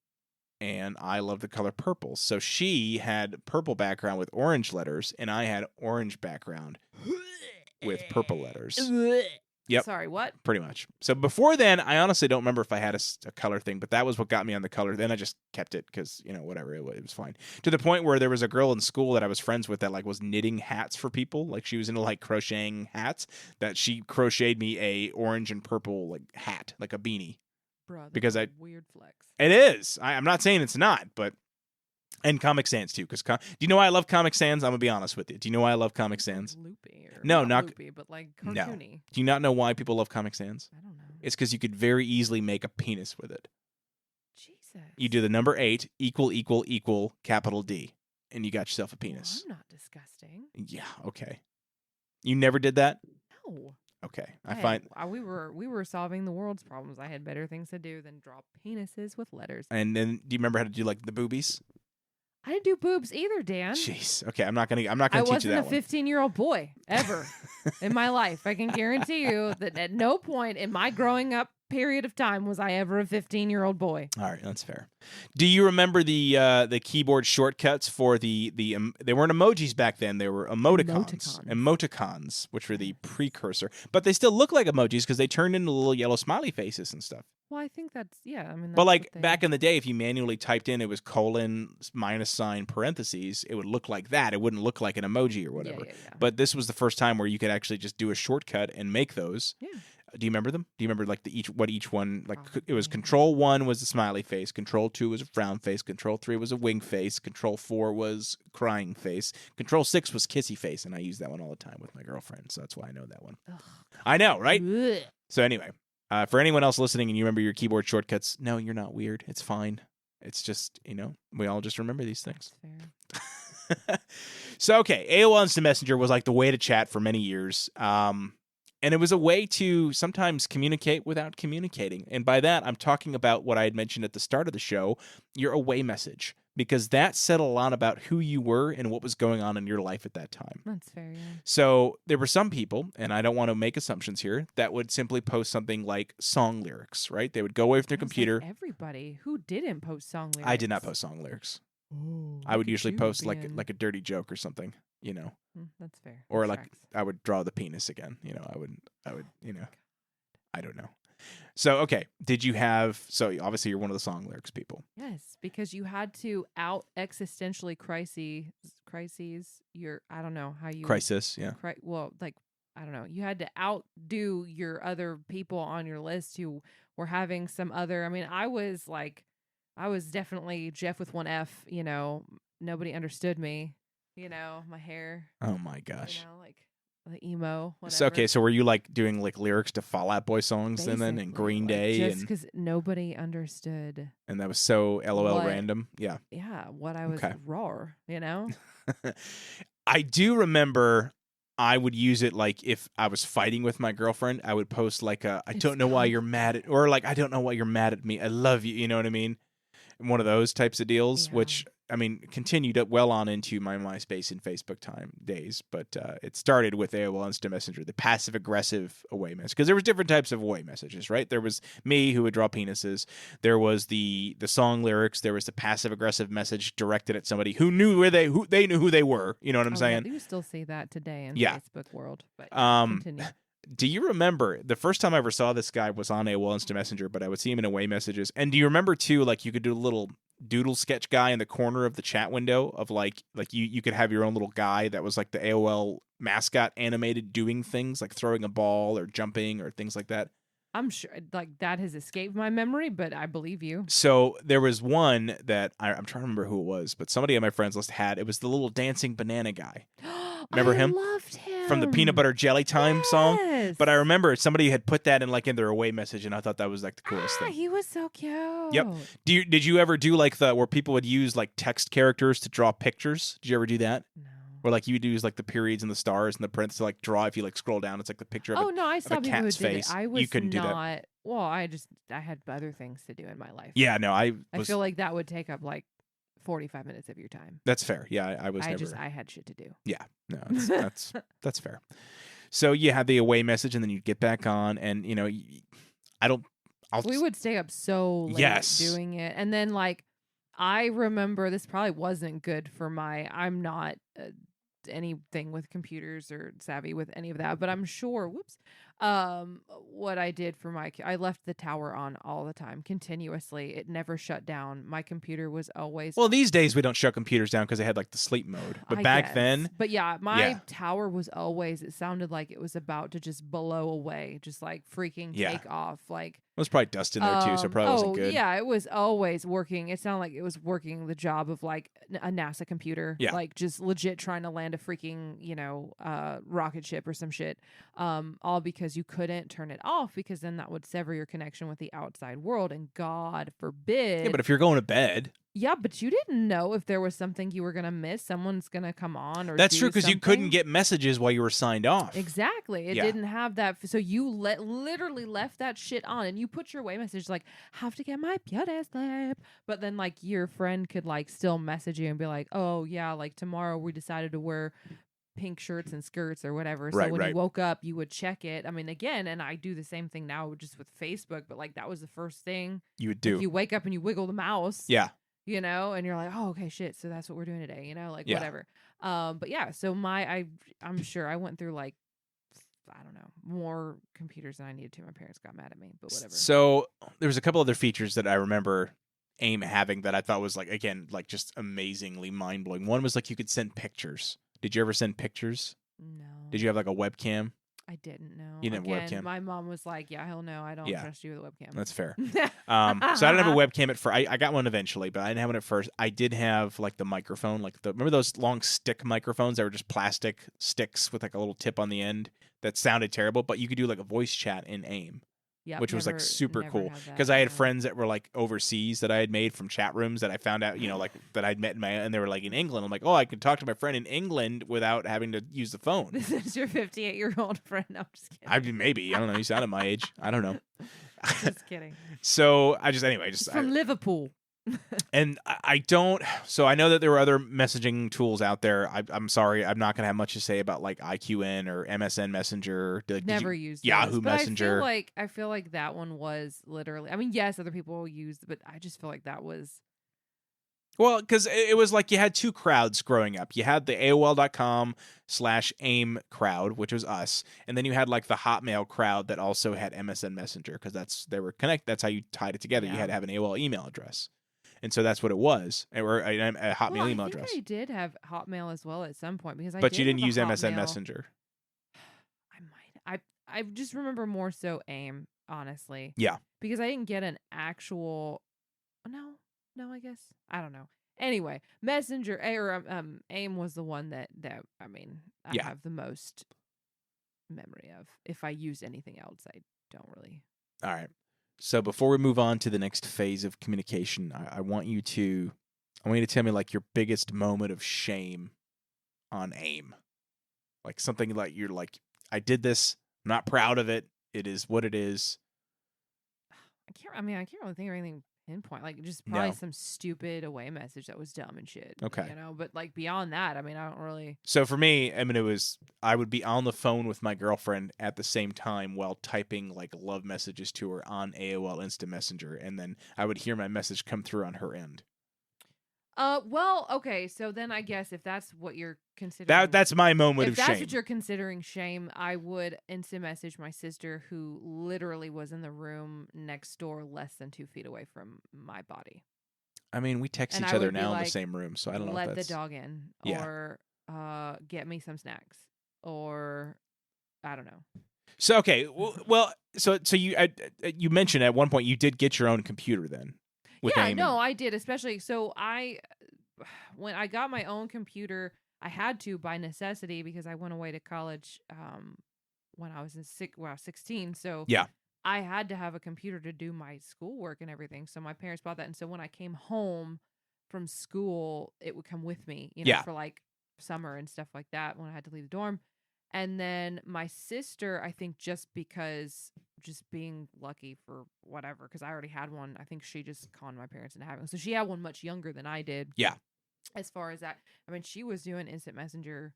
Speaker 13: and I loved the color purple. So she had purple background with orange letters, and I had orange background with purple letters. Yep.
Speaker 14: Sorry, what?
Speaker 13: Pretty much. So before then, I honestly don't remember if I had a color thing, but that was what got me on the color. Then I just kept it because, whatever, it was fine. To the point where there was a girl in school that I was friends with that like was knitting hats for people. Like she was into like crocheting hats that she crocheted me a orange and purple like hat, like a beanie.
Speaker 14: Bro,
Speaker 13: because
Speaker 14: weird flex.
Speaker 13: It is. I'm not saying it's not, but and Comic Sans too. Because do you know why I love Comic Sans? I'm gonna be honest with you. Do you know why I love Comic Sans?
Speaker 14: Loopy.
Speaker 13: No, not
Speaker 14: loopy, but like
Speaker 13: no.
Speaker 14: cartoony.
Speaker 13: Do you not know why people love Comic Sans?
Speaker 14: I don't know.
Speaker 13: It's because you could very easily make a penis with it.
Speaker 14: Jesus.
Speaker 13: You do the number 8 == capital D, and you got yourself a penis.
Speaker 14: Well, I'm not disgusting.
Speaker 13: Yeah. Okay. You never did that?
Speaker 14: No.
Speaker 13: Okay.
Speaker 14: We were solving the world's problems. I had better things to do than draw penises with letters.
Speaker 13: And then, do you remember how to do like the boobies?
Speaker 14: I didn't do boobs either, Dan.
Speaker 13: Jeez. Okay, I'm not gonna teach you that one.
Speaker 14: I wasn't a 15-year-old boy ever in my life. I can guarantee you that at no point in my growing up period of time was I ever a 15-year-old boy.
Speaker 13: All right, that's fair. Do you remember the keyboard shortcuts for they weren't emojis back then, they were emoticons, which were the precursor, but they still look like emojis because they turned into little yellow smiley faces and stuff.
Speaker 14: Well, I think that's
Speaker 13: but like back in the day, if you manually typed in, it was colon, minus sign, parentheses, it would look like that. It wouldn't look like an emoji or whatever.
Speaker 14: Yeah.
Speaker 13: But this was the first time where you could actually just do a shortcut and make those.
Speaker 14: Yeah.
Speaker 13: Do you remember them? Do you remember like each one, like it was Control 1 was a smiley face, Control 2 was a frown face, Control 3 was a wink face, Control 4 was crying face, Control 6 was kissy face, and I use that one all the time with my girlfriend, so that's why I know that one.
Speaker 14: Ugh.
Speaker 13: I know, right?
Speaker 14: Ugh.
Speaker 13: So anyway, for anyone else listening and you remember your keyboard shortcuts, no, you're not weird. It's fine. It's just, we all just remember these things.
Speaker 14: That's fair.
Speaker 13: So, okay, AOL Instant Messenger was like the way to chat for many years. And it was a way to sometimes communicate without communicating. And by that, I'm talking about what I had mentioned at the start of the show, your away message. Because that said a lot about who you were and what was going on in your life at that time.
Speaker 14: That's fair, yeah.
Speaker 13: So there were some people, and I don't want to make assumptions here, that would simply post something like song lyrics, right? They would go away from their computer.
Speaker 14: Everybody who didn't post song lyrics.
Speaker 13: I did not post song lyrics.
Speaker 14: Ooh,
Speaker 13: I would usually post like a dirty joke or something,
Speaker 14: That's fair.
Speaker 13: Or
Speaker 14: That
Speaker 13: like
Speaker 14: tracks.
Speaker 13: I would draw the penis again. I would, I don't know. So, okay. Did you have, so obviously you're one of the song lyrics people.
Speaker 14: Yes, because you had to out existentially crises your, I don't know how you.
Speaker 13: Crisis, yeah.
Speaker 14: I don't know. You had to outdo your other people on your list who were having some other, I was definitely Jeff with one F, nobody understood me, my hair.
Speaker 13: Oh my gosh.
Speaker 14: The emo, whatever.
Speaker 13: So, okay, so were you like doing like lyrics to Fall Out Boy songs and Green Day?
Speaker 14: Just because nobody understood.
Speaker 13: And that was so LOL random? Yeah.
Speaker 14: Yeah, what I was raw,
Speaker 13: I do remember I would use it like if I was fighting with my girlfriend, I would post like I don't know why you're mad at, or like, I don't know why you're mad at me. I love you. You know what I mean? One of those types of deals, which continued well on into my MySpace and Facebook time days, but it started with AOL Instant Messenger, the passive-aggressive away message, because there was different types of away messages, right? There was me who would draw penises. There was the song lyrics. There was the passive-aggressive message directed at somebody who knew they knew who they were. You know what I'm saying?
Speaker 14: Yeah, you still see that today in Facebook world. But continue.
Speaker 13: Do you remember the first time I ever saw this guy was on AOL Instant Messenger, but I would see him in away messages. And do you remember too, like you could do a little doodle sketch guy in the corner of the chat window of like you could have your own little guy that was like the AOL mascot animated doing things like throwing a ball or jumping or things like that?
Speaker 14: I'm sure like that has escaped my memory, but I believe you.
Speaker 13: So there was one that I'm trying to remember who it was, but somebody on my friends list had. It was the little dancing banana guy. Remember him?
Speaker 14: I loved him.
Speaker 13: From the Peanut Butter Jelly Time song.
Speaker 14: Yes.
Speaker 13: But I remember somebody had put that in their away message, and I thought that was like the coolest thing.
Speaker 14: He was so cute.
Speaker 13: Yep. Did you ever do like where people would use like text characters to draw pictures? Did you ever do that?
Speaker 14: No.
Speaker 13: Where like you would use like the periods and the stars and the prints to like draw. If you like scroll down, it's like the picture of
Speaker 14: I saw
Speaker 13: a
Speaker 14: people who
Speaker 13: cat's
Speaker 14: did
Speaker 13: face.
Speaker 14: it. I was
Speaker 13: you couldn't
Speaker 14: not.
Speaker 13: do that.
Speaker 14: Well, I had other things to do in my life.
Speaker 13: Yeah, no, I
Speaker 14: feel like that would take up like 45 minutes of your time.
Speaker 13: That's fair. Yeah, I was never.
Speaker 14: I had shit to do.
Speaker 13: Yeah, no, that's fair. So you had the away message, and then you'd get back on, and
Speaker 14: we would stay up so late doing it, and then like I remember this probably wasn't good for I'm not anything with computers or savvy with any of that, but I'm sure what I did for I left the tower on all the time continuously. It never shut down. My computer was always
Speaker 13: these days we don't shut computers down because they had like the sleep mode, but back then
Speaker 14: my tower was always, it sounded like it was about to just blow away, just like freaking take off. Like
Speaker 13: it was probably dust in there too, so it probably wasn't good.
Speaker 14: Yeah, it was always working. It sounded like it was working the job of like a NASA computer, like just legit trying to land a freaking rocket ship or some shit, all because you couldn't turn it off, because then that would sever your connection with the outside world, and God forbid.
Speaker 13: Yeah, but if you're going to bed.
Speaker 14: Yeah, but you didn't know if there was something you were gonna miss. Someone's gonna come on, or
Speaker 13: that's true, because
Speaker 14: something.
Speaker 13: you couldn't get messages while you were signed off.
Speaker 14: Exactly, it didn't have that. So you literally left that shit on, and you put your away message like, "Have to get my beauty sleep," but then like your friend could like still message you and be like, "Oh yeah, like tomorrow we decided to wear pink shirts and skirts or whatever." So when you woke up, you would check it. I mean, again, and I do the same thing now just with Facebook, but like that was the first thing
Speaker 13: you would do.
Speaker 14: Like, you wake up and you wiggle the mouse.
Speaker 13: Yeah.
Speaker 14: And you're like, oh, okay, shit. So that's what we're doing today, whatever. But yeah, so I'm sure I went through like, I don't know, more computers than I needed to. My parents got mad at me, but whatever.
Speaker 13: So there was a couple other features that I remember AIM having that I thought was like, again, like just amazingly mind blowing. One was like you could send pictures. Did you ever send pictures?
Speaker 14: No.
Speaker 13: Did you have like a webcam?
Speaker 14: I didn't know.
Speaker 13: You didn't have a webcam?
Speaker 14: My mom was like, yeah, hell no, I don't trust you with a webcam.
Speaker 13: That's fair. So I didn't have a webcam at first. I got one eventually, but I didn't have one at first. I did have like the microphone, remember those long stick microphones that were just plastic sticks with like a little tip on the end that sounded terrible, but you could do like a voice chat in AIM.
Speaker 14: Yep,
Speaker 13: which was like super cool, because I had friends that were like overseas that I had made from chat rooms that I found out, like that I'd met and they were like in England. I'm like, oh, I could talk to my friend in England without having to use the phone.
Speaker 14: This is your 58-year-old friend. I'm just kidding.
Speaker 13: Maybe, I don't know. You sounded my age. I don't know.
Speaker 14: Just kidding.
Speaker 13: So I just
Speaker 14: from Liverpool.
Speaker 13: And I don't. So I know that there were other messaging tools out there. I'm sorry, I'm not gonna have much to say about like IQN or MSN Messenger.
Speaker 14: Never used
Speaker 13: Yahoo
Speaker 14: those,
Speaker 13: Messenger.
Speaker 14: I feel like that one was literally. I mean, yes, other people used, but I just feel like that was.
Speaker 13: Well, because it was like you had two crowds growing up. You had the AOL.com/AIM crowd, which was us, and then you had like the Hotmail crowd that also had MSN Messenger, because they were connected. That's how you tied it together. You had to have an AOL email address. And so that's what it was, or a Hotmail email address.
Speaker 14: I did have Hotmail as well at some point, because
Speaker 13: but you didn't use
Speaker 14: MSN
Speaker 13: Messenger.
Speaker 14: I might. I just remember more so AIM, honestly.
Speaker 13: Yeah.
Speaker 14: Because I didn't get an actual. No, I guess I don't know. Anyway, Messenger or AIM was the one that I have the most memory of. If I use anything else, I don't really.
Speaker 13: All right. So before we move on to the next phase of communication, I want you to tell me like your biggest moment of shame on AIM. Like something like you're like, I did this, I'm not proud of it. It is what it is.
Speaker 14: I can't really think of anything pinpoint. Like, just probably
Speaker 13: No.
Speaker 14: some stupid away message that was dumb and shit.
Speaker 13: Okay.
Speaker 14: You know, but like beyond that, I mean, I don't really.
Speaker 13: So for me, I mean, I would be on the phone with my girlfriend at the same time while typing like love messages to her on AOL Instant Messenger, and then I would hear my message come through on her end.
Speaker 14: Well, okay, so then I guess if that's what you're considering,
Speaker 13: That's my moment
Speaker 14: if
Speaker 13: of
Speaker 14: that's
Speaker 13: shame.
Speaker 14: what you're considering shame, I would instant message my sister, who literally was in the room next door, less than 2 feet away from my body.
Speaker 13: I mean, we text
Speaker 14: And
Speaker 13: each
Speaker 14: I
Speaker 13: other
Speaker 14: would be
Speaker 13: now in
Speaker 14: like,
Speaker 13: the same room, so I don't know
Speaker 14: let
Speaker 13: if that's...
Speaker 14: the dog in,
Speaker 13: Yeah.
Speaker 14: or get me some snacks, or I don't know.
Speaker 13: So okay, well, so you mentioned at one point you did get your own computer then. With
Speaker 14: Yeah,
Speaker 13: Amy.
Speaker 14: no, I did. Especially, so when I got my own computer, I had to by necessity because I went away to college when I was 16. So
Speaker 13: Yeah.
Speaker 14: I had to have a computer to do my schoolwork and everything. So my parents bought that, and so when I came home from school, it would come with me, for like summer and stuff like that when I had to leave the dorm. And then my sister, I think just being lucky for whatever, because I already had one. I think she just conned my parents into having one. So she had one much younger than I did.
Speaker 13: Yeah.
Speaker 14: As far as that, I mean, she was doing instant messenger.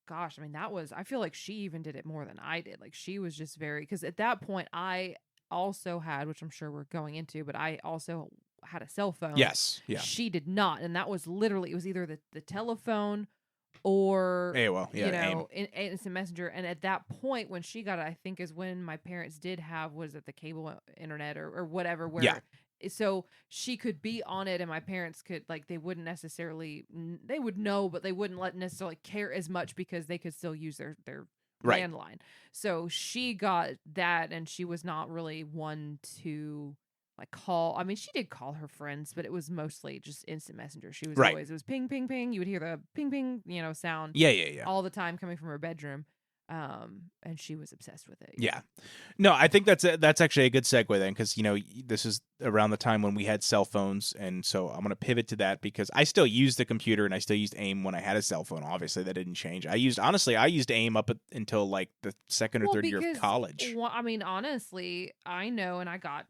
Speaker 14: Gosh, I mean, I feel like she even did it more than I did. Like, she was just because at that point I also had, which I'm sure we're going into, but I also had a cell phone.
Speaker 13: Yes. Yeah.
Speaker 14: She did not. And that was literally, it was either the telephone or
Speaker 13: AOL,
Speaker 14: instant messenger. And at that point when she got it, I think is when my parents did have, was it the cable internet or whatever, where so she could be on it, and my parents could, like, they wouldn't necessarily, they would know, but they wouldn't necessarily care as much because they could still use their landline. So she got that, and she was not really one to like call. I mean, she did call her friends, but it was mostly just instant messenger. She was always, it was ping, ping, ping. You would hear the ping, ping, sound.
Speaker 13: Yeah.
Speaker 14: All the time coming from her bedroom. And she was obsessed with it.
Speaker 13: Yeah. No, I think that's actually a good segue then, because, this is around the time when we had cell phones. And so I'm going to pivot to that because I still used the computer and I still used AIM when I had a cell phone. Obviously, that didn't change. I used AIM up until like the second or third year of college.
Speaker 14: Well, I mean, honestly, I know, and I got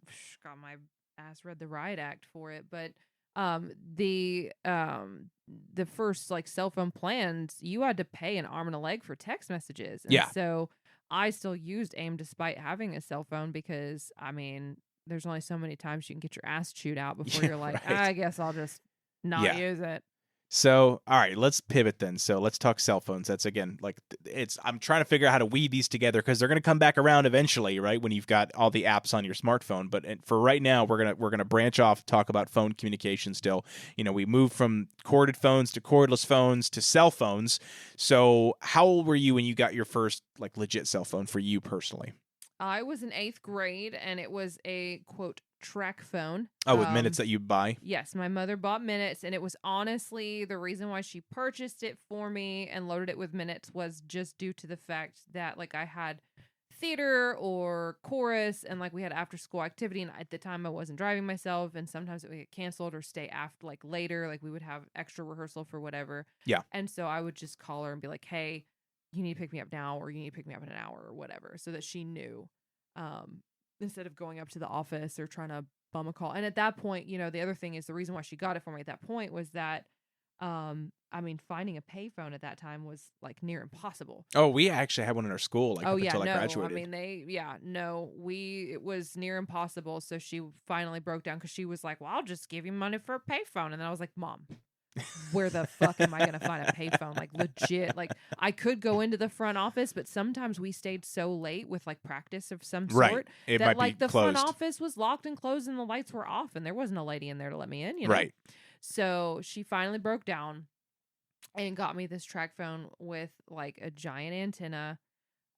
Speaker 14: my ass read the riot act for it, but the first like cell phone plans, you had to pay an arm and a leg for text messages. And so I still used AIM despite having a cell phone because, I mean, there's only so many times you can get your ass chewed out before you're like, I guess I'll just not use it.
Speaker 13: So, all right, let's pivot then. So let's talk cell phones. That's, again, like, I'm trying to figure out how to weave these together because they're going to come back around eventually, right? When you've got all the apps on your smartphone. But for right now, we're gonna branch off, talk about phone communication still. We moved from corded phones to cordless phones to cell phones. So how old were you when you got your first like legit cell phone for you personally?
Speaker 14: I was in 8th grade, and it was a, quote, track phone.
Speaker 13: Oh, with minutes that you buy?
Speaker 14: Yes, my mother bought minutes, and it was honestly the reason why she purchased it for me and loaded it with minutes was just due to the fact that, like, I had theater or chorus, and, like, we had after-school activity, and at the time I wasn't driving myself, and sometimes it would get canceled or stay after, like, later. Like, we would have extra rehearsal for whatever.
Speaker 13: Yeah.
Speaker 14: And so I would just call her and be like, hey, you need to pick me up now, or you need to pick me up in an hour or whatever, so that she knew, instead of going up to the office or trying to bum a call. And at that point, the other thing is the reason why she got it for me at that point was that, I mean, finding a payphone at that time was like near impossible.
Speaker 13: Oh, we actually had one in our school. Like, until I graduated.
Speaker 14: I mean, it was near impossible. So she finally broke down because she was like, well, I'll just give you money for a payphone. And then I was like, Mom, where the fuck am I going to find a payphone? Like, legit. Like, I could go into the front office, but sometimes we stayed so late with like practice of some sort that like the front office was locked and closed and the lights were off and there wasn't a lady in there to let me in,
Speaker 13: Right.
Speaker 14: So she finally broke down and got me this track phone with like a giant antenna.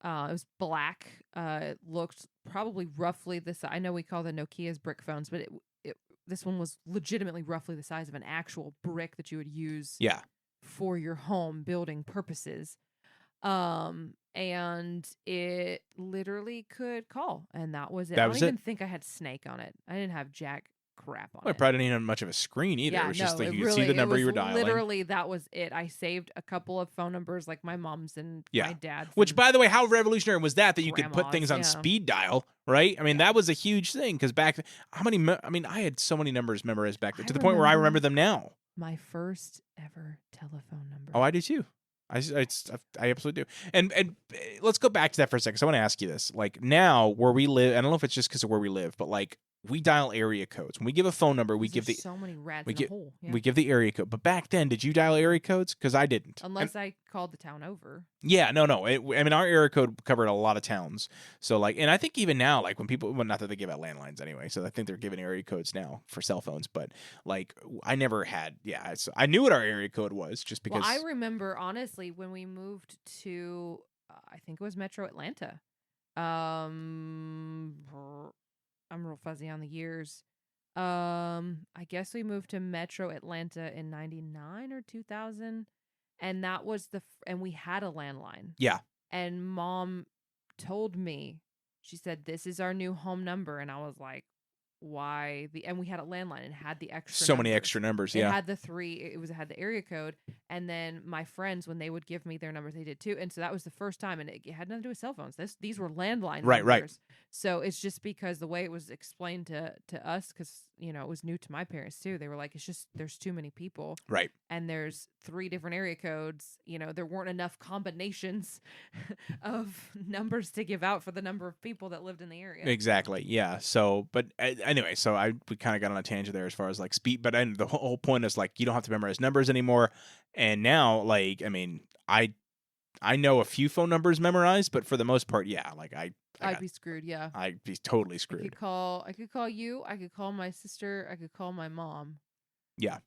Speaker 14: It was black. It looked probably roughly the size. I know we call the Nokia's brick phones, but this one was legitimately roughly the size of an actual brick that you would use for your home building purposes. And it literally could call, and that was it. I don't even think I had Snake on it. I didn't have jack crap on
Speaker 13: Well,
Speaker 14: it.
Speaker 13: it probably didn't have much of a screen either.
Speaker 14: Yeah,
Speaker 13: it was just
Speaker 14: no,
Speaker 13: like
Speaker 14: it
Speaker 13: you could see
Speaker 14: really-
Speaker 13: the number
Speaker 14: it
Speaker 13: you were
Speaker 14: was
Speaker 13: dialing.
Speaker 14: Literally, that was it. I saved a couple of phone numbers, like my mom's and my dad's.
Speaker 13: Which,
Speaker 14: and
Speaker 13: by the way, how revolutionary was that you could put things on
Speaker 14: grandma's,
Speaker 13: speed dial, right? I mean, that was a huge thing because back, I had so many numbers memorized back then to the point where I remember them now.
Speaker 14: My first ever telephone number.
Speaker 13: Oh, I do too. I absolutely do. And let's go back to that for a second. So I want to ask you this. Like now, where we live, I don't know if it's just because of where we live, but like we dial area codes. When we give a phone number, we give
Speaker 14: so many rats
Speaker 13: we
Speaker 14: in
Speaker 13: give,
Speaker 14: a hole.
Speaker 13: we give the area code. But back then, did you dial area codes? Because I didn't.
Speaker 14: Unless I called the town over.
Speaker 13: Yeah, no. Our area code covered a lot of towns. So like, and I think even now, like when people, well, not that they give out landlines anyway. So I think they're giving area codes now for cell phones. But like, I never had. Yeah, so I knew what our area code was just because.
Speaker 14: Well, I remember honestly when we moved to, I think it was Metro Atlanta. I'm real fuzzy on the years. I guess we moved to Metro Atlanta in 99 or 2000. And that was and we had a landline.
Speaker 13: Yeah.
Speaker 14: And Mom told me, she said, "This is our new home number." And I was like, why? And we had a landline and had the extra
Speaker 13: so many extra numbers. Yeah.
Speaker 14: It had the three, it had the area code. And then my friends, when they would give me their numbers, they did too. And so that was the first time. And it had nothing to do with cell phones. These were landline
Speaker 13: Right,
Speaker 14: numbers.
Speaker 13: right.
Speaker 14: So it's just because the way it was explained to us, because, it was new to my parents too. They were like, it's just, there's too many people.
Speaker 13: Right.
Speaker 14: And there's 3 different area codes. There weren't enough combinations of numbers to give out for the number of people that lived in the area.
Speaker 13: Exactly. Yeah. So, but anyway, so we kind of got on a tangent there as far as like speed, but the whole point is like, you don't have to memorize numbers anymore. And now, like, I mean, I know a few phone numbers memorized, but for the most part, yeah, like
Speaker 14: I'd be screwed. Yeah.
Speaker 13: I'd be totally screwed.
Speaker 14: I could call you. I could call my sister. I could call my mom.
Speaker 13: Yeah.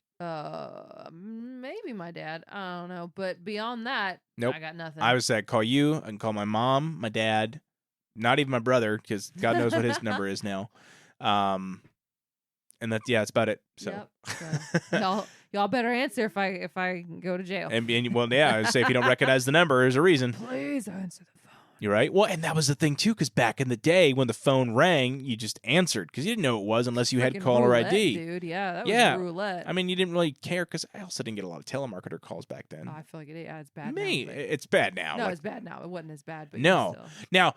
Speaker 14: Maybe my dad. I don't know. But beyond that,
Speaker 13: nope.
Speaker 14: I got nothing.
Speaker 13: I would say call you. I can call my mom, my dad, not even my brother, because God knows what his number is now. And that's about it. So,
Speaker 14: yep. So y'all better answer if I go to jail.
Speaker 13: And well, yeah, I'd say if you don't recognize the number, there's a reason.
Speaker 14: Please answer the phone.
Speaker 13: You're right. Well, and that was the thing too, because back in the day when the phone rang, you just answered because you didn't know it was unless you had caller
Speaker 14: roulette,
Speaker 13: ID.
Speaker 14: Dude, yeah, that was roulette.
Speaker 13: I mean, you didn't really care because I also didn't get a lot of telemarketer calls back then.
Speaker 14: Oh, I feel like it's bad.
Speaker 13: Me,
Speaker 14: now,
Speaker 13: it's bad now.
Speaker 14: No, it's bad now. It wasn't as bad, but
Speaker 13: no.
Speaker 14: Still.
Speaker 13: Now,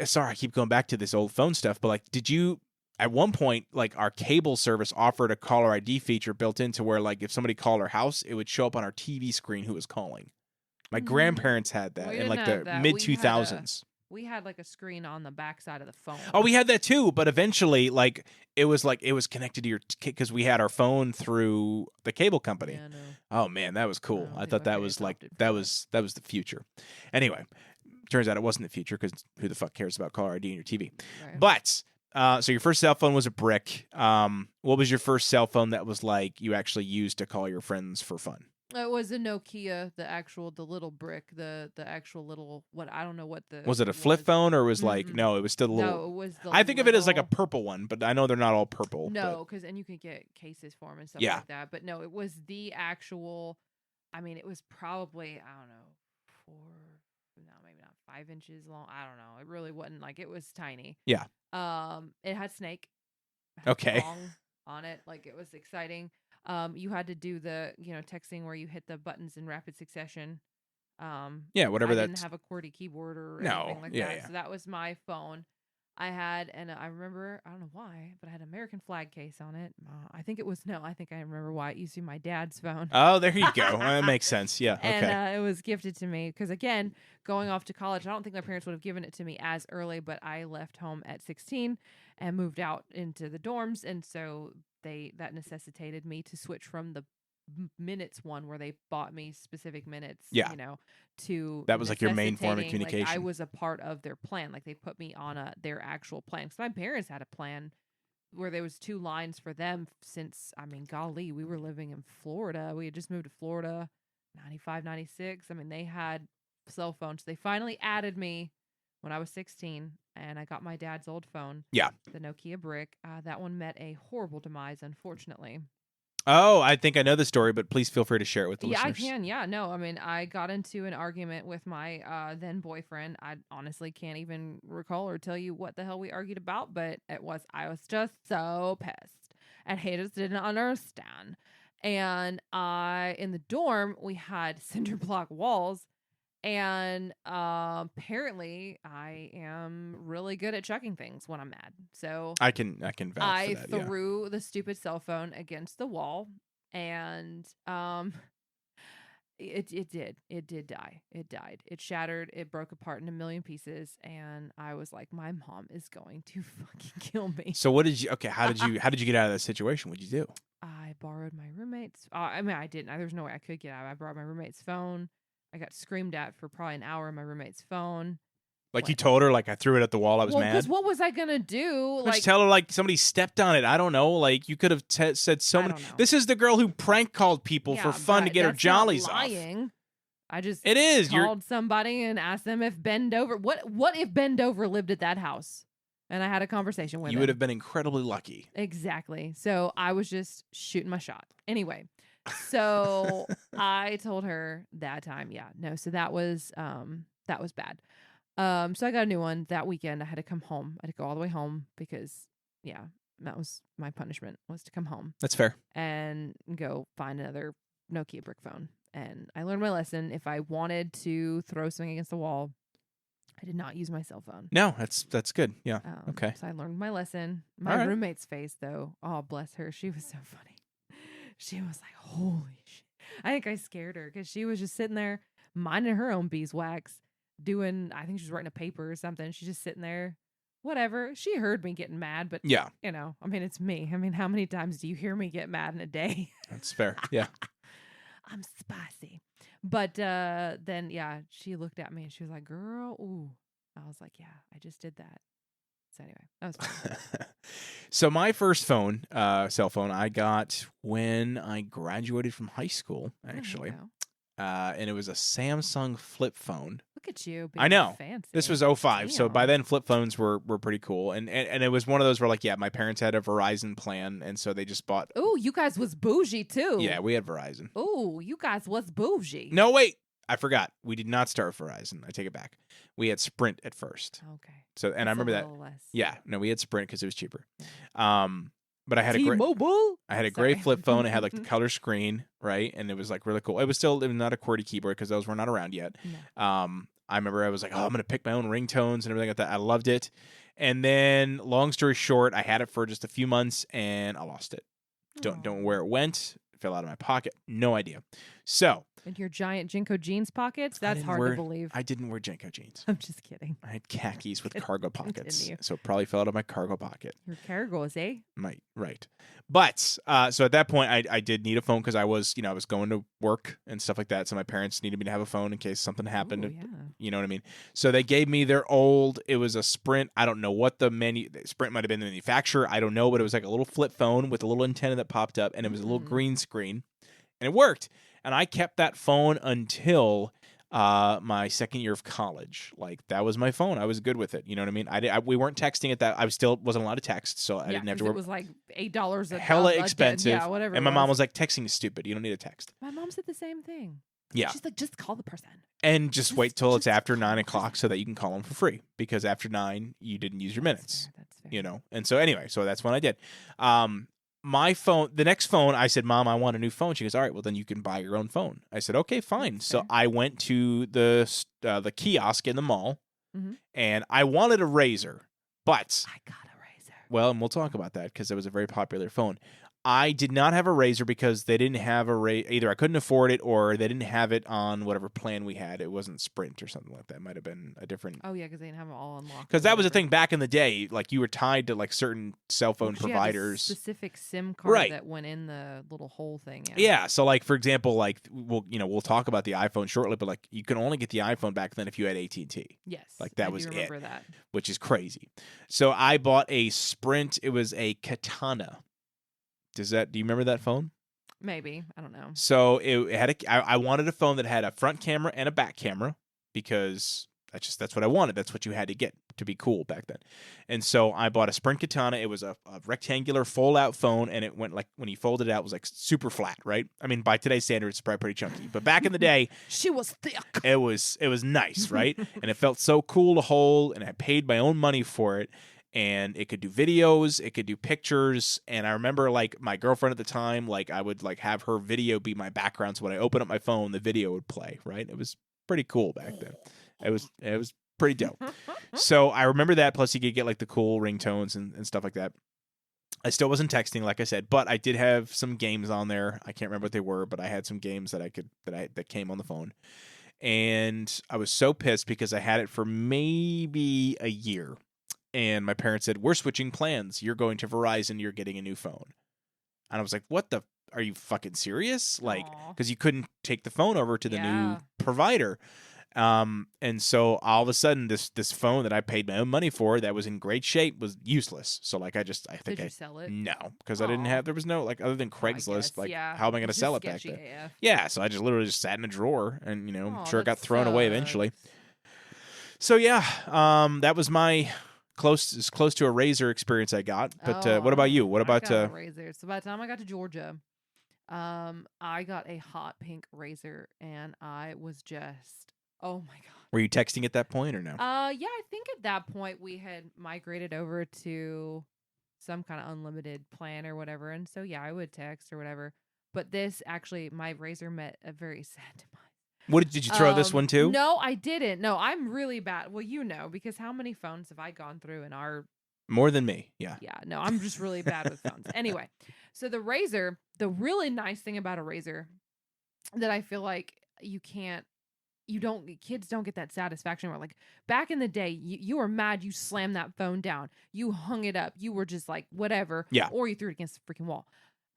Speaker 13: sorry, I keep going back to this old phone stuff, but like, did you? At one point, like our cable service offered a caller ID feature built into where, like, if somebody called our house, it would show up on our TV screen who was calling. My grandparents had that in like the mid 2000s.
Speaker 14: We had like a screen on the back side of the phone.
Speaker 13: Oh, we had that too, but eventually, like it was connected to your because we had our phone through the cable company.
Speaker 14: Yeah, no.
Speaker 13: Oh man, that was cool. I thought that was like that was the future. Anyway, turns out it wasn't the future because who the fuck cares about caller ID in your TV? Right. But. So your first cell phone was a brick. What was your first cell phone that was like you actually used to call your friends for fun?
Speaker 14: It was a Nokia, the little brick, the actual little I don't know what the
Speaker 13: was it a flip phone or was like no, it was still a little.
Speaker 14: No, it was the
Speaker 13: I think of it as like a purple one, but I know they're not all purple.
Speaker 14: No, because and you can get cases for them and stuff like that. But no, it was the actual. I mean, it was probably maybe not 5 inches long. I don't know. It really wasn't like it was tiny.
Speaker 13: Yeah.
Speaker 14: It had Snake.
Speaker 13: Okay.
Speaker 14: Song on it, like it was exciting. You had to do the texting where you hit the buttons in rapid succession.
Speaker 13: Yeah, whatever.
Speaker 14: I didn't have a QWERTY keyboard or anything like that. Yeah. So that was my phone. I had, and I remember, I don't know why, but I had an American flag case on it. I think I remember why. It used to be my dad's phone.
Speaker 13: Oh, there you go. That makes sense. Yeah. Okay.
Speaker 14: And it was gifted to me because, again, going off to college, I don't think my parents would have given it to me as early, but I left home at 16 and moved out into the dorms. And so that necessitated me to switch from the minutes one where they bought me specific minutes, to
Speaker 13: that was like your main form of communication.
Speaker 14: Like I was a part of their plan. Like they put me on their actual plan. Because my parents had a plan where there was 2 lines for them since, golly, we were living in Florida. We had just moved to Florida, 95, 96. They had cell phones. They finally added me when I was 16 and I got my dad's old phone.
Speaker 13: Yeah.
Speaker 14: The Nokia brick. That one met a horrible demise, unfortunately.
Speaker 13: Oh, I think I know the story, but please feel free to share it with the listeners.
Speaker 14: Yeah, I can. Yeah, no, I got into an argument with my then boyfriend. I honestly can't even recall or tell you what the hell we argued about, but I was just so pissed. and he just didn't understand. And in the dorm, we had cinder block walls. And apparently, I am really good at checking things when I'm mad. So
Speaker 13: I can vouch for that.
Speaker 14: I threw the stupid cell phone against the wall, and it did die. It died. It shattered. It broke apart in a million pieces, and I was like, my mom is going to fucking kill me.
Speaker 13: So what did you? Okay, how did you get out of that situation? What'd you do?
Speaker 14: I borrowed my roommate's. I mean, I didn't. There was no way I could get out. I borrowed my roommate's phone. I got screamed at for probably an hour on my roommate's phone.
Speaker 13: Like you told her, like I threw it at the wall. I was mad.
Speaker 14: Because what was I gonna do?
Speaker 13: Just tell her like somebody stepped on it. I don't know. Like you could have said so many. This is the girl who prank called people for fun to get her jollies off.
Speaker 14: I just
Speaker 13: it is
Speaker 14: called somebody and asked them if Bendover. What if Bendover lived at that house? And I had a conversation with him.
Speaker 13: You would have been incredibly lucky.
Speaker 14: Exactly. So I was just shooting my shot. Anyway. So I told her that time, so that was bad. So I got a new one that weekend. I had to come home. I had to go all the way home because, that was my punishment, was to come home.
Speaker 13: That's fair.
Speaker 14: And go find another Nokia brick phone. And I learned my lesson. If I wanted to throw something against the wall, I did not use my cell phone.
Speaker 13: No, that's good. Yeah. Okay.
Speaker 14: So I learned my lesson. My roommate's face, though, oh, bless her. She was so funny. She was like, holy shit. I think I scared her because she was just sitting there minding her own beeswax, I think she was writing a paper or something. She's just sitting there, whatever. She heard me getting mad, but, I mean, it's me. I mean, how many times do you hear me get mad in a day?
Speaker 13: That's fair. Yeah.
Speaker 14: I'm spicy. But then, she looked at me and she was like, girl, ooh. I was like, I just did that. So anyway, that was fun.
Speaker 13: So my first phone, cell phone, I got when I graduated from high school, actually. And it was a Samsung flip phone.
Speaker 14: Look at you.
Speaker 13: I know.
Speaker 14: Fancy.
Speaker 13: This was 05. So by then flip phones were pretty cool. And it was one of those where my parents had a Verizon plan. And so they just bought.
Speaker 14: Oh, you guys was bougie too.
Speaker 13: Yeah, we had Verizon.
Speaker 14: Oh, you guys was bougie.
Speaker 13: No, wait. I forgot. We did not start with Verizon. I take it back. We had Sprint at first.
Speaker 14: Okay.
Speaker 13: So, and I remember that.
Speaker 14: Less.
Speaker 13: Yeah. No, we had Sprint because it was cheaper. But I had
Speaker 14: T-Mobile?
Speaker 13: a great flip phone. It had the color screen, right? And it was really cool. It was not a QWERTY keyboard because those were not around yet. No. I remember I was like, I'm going to pick my own ringtones and everything like that. I loved it. And then long story short, I had it for just a few months and I lost it. Don't know where it went. It fell out of my pocket. No idea. So.
Speaker 14: In your giant Jinko jeans pockets? That's hard to believe.
Speaker 13: I didn't wear Jinko jeans.
Speaker 14: I'm just kidding.
Speaker 13: I had khakis with cargo pockets. So it probably fell out of my cargo pocket.
Speaker 14: Your cargos, eh?
Speaker 13: Right. But, so at that point, I did need a phone because I was going to work and stuff like that. So my parents needed me to have a phone in case something happened.
Speaker 14: Ooh, yeah.
Speaker 13: You know what I mean? So they gave me it was a Sprint. I don't know what Sprint might have been the manufacturer. I don't know, but it was like a little flip phone with a little antenna that popped up and it was a little green screen and it worked. And I kept that phone until my second year of college. That was my phone. I was good with it. You know what I mean? We weren't texting at that. I still wasn't allowed to text, so I didn't have to work.
Speaker 14: It was like $8
Speaker 13: hella expensive.
Speaker 14: Yeah, whatever.
Speaker 13: And my mom was like, "Texting is stupid. You don't need a text."
Speaker 14: My mom said the same thing.
Speaker 13: Yeah.
Speaker 14: She's like, just call the person.
Speaker 13: And just wait till it's after 9 o'clock so that you can call them for free. Because after 9, you didn't use your minutes.
Speaker 14: That's fair.
Speaker 13: And so anyway, that's when I did. My phone, the next phone, I said, "Mom, I want a new phone." She goes, "All right, well then you can buy your own phone." I said, "Okay, fine."
Speaker 14: That's
Speaker 13: so
Speaker 14: fair.
Speaker 13: I went to the kiosk in the mall, and I wanted a Razor, but
Speaker 14: I got a Razor.
Speaker 13: Well, and we'll talk about that because it was a very popular phone. I did not have a Razor because they didn't have either I couldn't afford it or they didn't have it on whatever plan we had. It wasn't Sprint or something like that. It might have been a different.
Speaker 14: Oh yeah, because they didn't have them all unlocked.
Speaker 13: Because that was the thing back in the day. You were tied to certain cell phone
Speaker 14: she
Speaker 13: providers.
Speaker 14: had a specific SIM card that went in the little hole thing.
Speaker 13: Yeah. So for example, we'll talk about the iPhone shortly, but you can only get the iPhone back then if you had AT&T.
Speaker 14: Yes.
Speaker 13: That was it.
Speaker 14: That.
Speaker 13: Which is crazy. So I bought a Sprint. It was a Katana. Do you remember that phone?
Speaker 14: Maybe. I don't know.
Speaker 13: So it had I wanted a phone that had a front camera and a back camera because that's what I wanted. That's what you had to get to be cool back then. And so I bought a Sprint Katana. It was a rectangular fold-out phone, and it went when you folded it out, it was super flat, right? I mean, by today's standards, it's probably pretty chunky. But back in the day,
Speaker 14: she was thick.
Speaker 13: It was nice, right? And it felt so cool to hold, and I paid my own money for it. and it could do videos, it could do pictures. And I remember like my girlfriend at the time, like I would like have her video be my background. So when I open up my phone, the video would play, right? It was pretty cool back then. It was pretty dope. So I remember that. Plus you could get like the cool ringtones and stuff like that. I still wasn't texting, like I said, but I did have some games on there. I can't remember what they were, but I had some games that came on the phone. And I was so pissed because I had it for maybe a year. And my parents said, "We're switching plans. You're going to Verizon. You're getting a new phone." And I was like, "What the? Are you fucking serious?" Like, because you couldn't take the phone over to the new provider. And so all of a sudden, this phone that I paid my own money for, that was in great shape, was useless. So like, I think
Speaker 14: Did you sell it?
Speaker 13: No, because I didn't have. There was no like other than Craigslist. How am I going to sell it back then?
Speaker 14: AF.
Speaker 13: Yeah, so I just literally just sat in a drawer, and I'm sure it got thrown away eventually. So yeah, that was my close to a razor experience I got. But what about you? What about
Speaker 14: a razor? So by the time I got to Georgia, I got a hot pink razor, and I was just, oh my god.
Speaker 13: Were you texting at that point or no?
Speaker 14: Yeah, I think at that point we had migrated over to some kind of unlimited plan or whatever, and so yeah, I would text or whatever. But this actually, my razor met a very sad demise.
Speaker 13: What did you throw this one too?
Speaker 14: No, I didn't. No, I'm really bad. Well, because how many phones have I gone through in our...
Speaker 13: More than me, yeah.
Speaker 14: Yeah, no, I'm just really bad with phones. Anyway, so the razor, the really nice thing about a razor that I feel like kids don't get that satisfaction where like back in the day, you were mad, you slammed that phone down, you hung it up, you were just like, whatever, or you threw it against the freaking wall.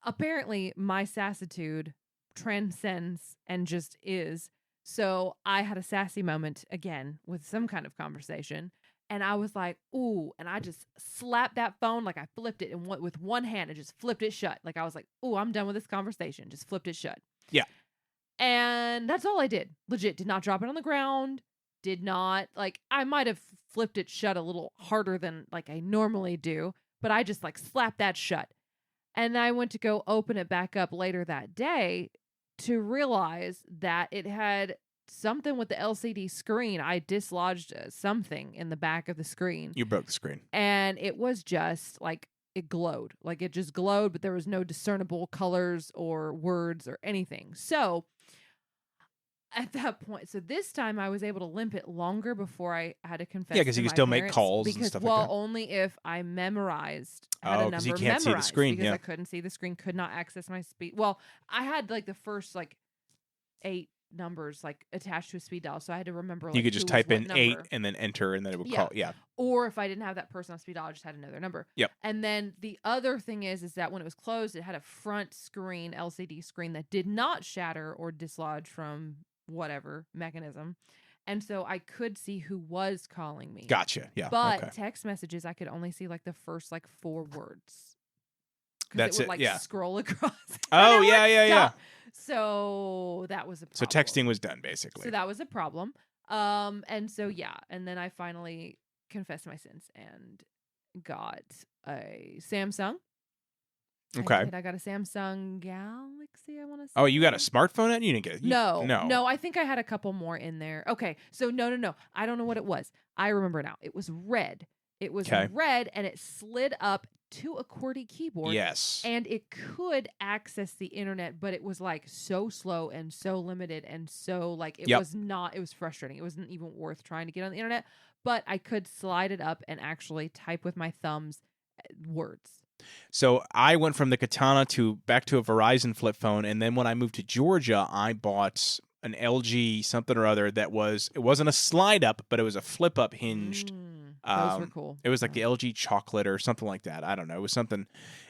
Speaker 14: Apparently, my sassitude transcends and just is. So I had a sassy moment again with some kind of conversation, and I was like, ooh, and I just slapped that phone, like I flipped it, and with one hand, I just flipped it shut. Like I was like, ooh, I'm done with this conversation. Just flipped it shut.
Speaker 13: Yeah.
Speaker 14: And that's all I did. Legit, did not drop it on the ground. Did not, like, I might have flipped it shut a little harder than like I normally do, but I just like slapped that shut. And I went to go open it back up later that day to realize that it had something with the LCD screen. I dislodged something in the back of the screen.
Speaker 13: You broke the screen.
Speaker 14: And it was just like, it glowed. Like it just glowed, but there was no discernible colors or words or anything. So at that point, so this time I was able to limp it longer before I had to confess.
Speaker 13: Yeah, because you can still make calls
Speaker 14: because,
Speaker 13: and stuff
Speaker 14: well,
Speaker 13: like that.
Speaker 14: only if I memorized. Had a number
Speaker 13: you can't see the screen.
Speaker 14: Because
Speaker 13: Yeah,
Speaker 14: I couldn't see the screen, could not access my speed. Well, I had like the first like 8 numbers like attached to a speed dial, so I had to remember. Like,
Speaker 13: you could just type in 8 and then enter, and then it would call. Yeah.
Speaker 14: Or if I didn't have that person on speed dial, I just had another number.
Speaker 13: Yep.
Speaker 14: And then the other thing is that when it was closed, it had a front screen, LCD screen that did not shatter or dislodge from whatever mechanism. And so I could see who was calling me.
Speaker 13: Gotcha. Yeah.
Speaker 14: But text messages, I could only see like the first like 4 words.
Speaker 13: That's
Speaker 14: it would, like,
Speaker 13: yeah.
Speaker 14: scroll across.
Speaker 13: Oh, yeah.
Speaker 14: So that was a problem.
Speaker 13: So texting was done, basically.
Speaker 14: So that was a problem. And so, yeah. And then I finally confessed my sins and got a Samsung.
Speaker 13: Okay.
Speaker 14: I got a Samsung Galaxy, I want to say.
Speaker 13: Oh, you got a smartphone and you didn't get it?
Speaker 14: No, I think I had a couple more in there. Okay. So no. I don't know what it was. I remember now. It was red. It was red, and it slid up to a QWERTY keyboard.
Speaker 13: Yes.
Speaker 14: And it could access the internet, but it was like so slow and so limited and so like it was frustrating. It wasn't even worth trying to get on the internet, but I could slide it up and actually type with my thumbs words.
Speaker 13: So I went from the Katana back to a Verizon flip phone, and then when I moved to Georgia, I bought an LG something or other it wasn't a slide up, but it was a flip up hinged.
Speaker 14: Those were cool.
Speaker 13: It was like the LG chocolate or something like that. I don't know. It was something,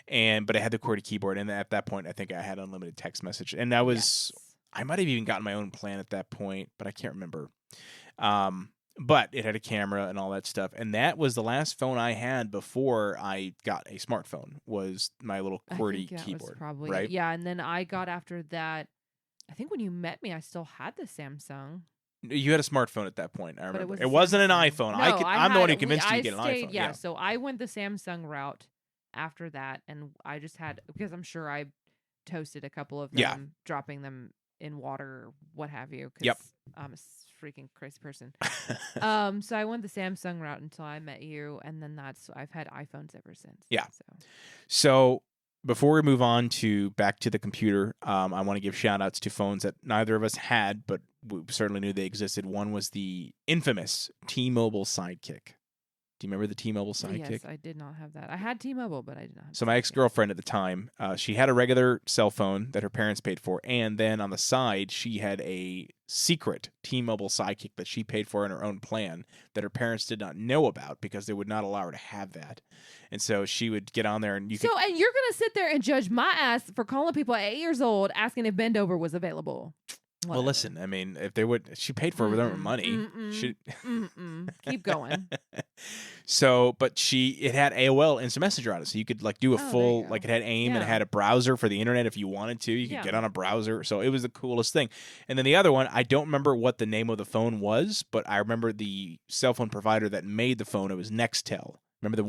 Speaker 13: but it had the QWERTY keyboard, and at that point, I think I had unlimited text message, and I might have even gotten my own plan at that point, but I can't remember. But it had a camera and all that stuff, and that was the last phone I had before I got a smartphone. Was my little QWERTY keyboard,
Speaker 14: was probably
Speaker 13: right?
Speaker 14: Yeah, and then I got after that. I think when you met me, I still had the Samsung.
Speaker 13: You had a smartphone at that point. I remember.
Speaker 14: It
Speaker 13: wasn't an iPhone.
Speaker 14: No,
Speaker 13: I'm the one who convinced you to get an iPhone.
Speaker 14: Yeah, so I went the Samsung route after that, and I just had, because I'm sure I toasted a couple of them, dropping them in water or what have you.
Speaker 13: Yep.
Speaker 14: I'm a freaking crazy person. So I went the Samsung route until I met you, and then I've had iPhones ever since.
Speaker 13: Yeah. So before we move on to back to the computer, I want to give shout outs to phones that neither of us had, but we certainly knew they existed. One was the infamous T-Mobile Sidekick. Do you remember the T-Mobile Sidekick?
Speaker 14: Yes, I did not have that. I had T-Mobile, but I did not have
Speaker 13: So my ex-girlfriend at the time, she had a regular cell phone that her parents paid for, and then on the side, she had a secret T-Mobile Sidekick that she paid for in her own plan that her parents did not know about because they would not allow her to have that. And so she would get on there and
Speaker 14: and you're going to sit there and judge my ass for calling people at 8 years old asking if Bend Over was available. Whatever.
Speaker 13: Well, listen, I mean, if they would, she paid for it with her own money.
Speaker 14: Keep going.
Speaker 13: So, but it had AOL Instant Messenger on it, so you could like do a full, like it had AIM and it had a browser for the internet if you wanted to. You could get on a browser, so it was the coolest thing. And then the other one, I don't remember what the name of the phone was, but I remember the cell phone provider that made the phone. It was Nextel. Remember the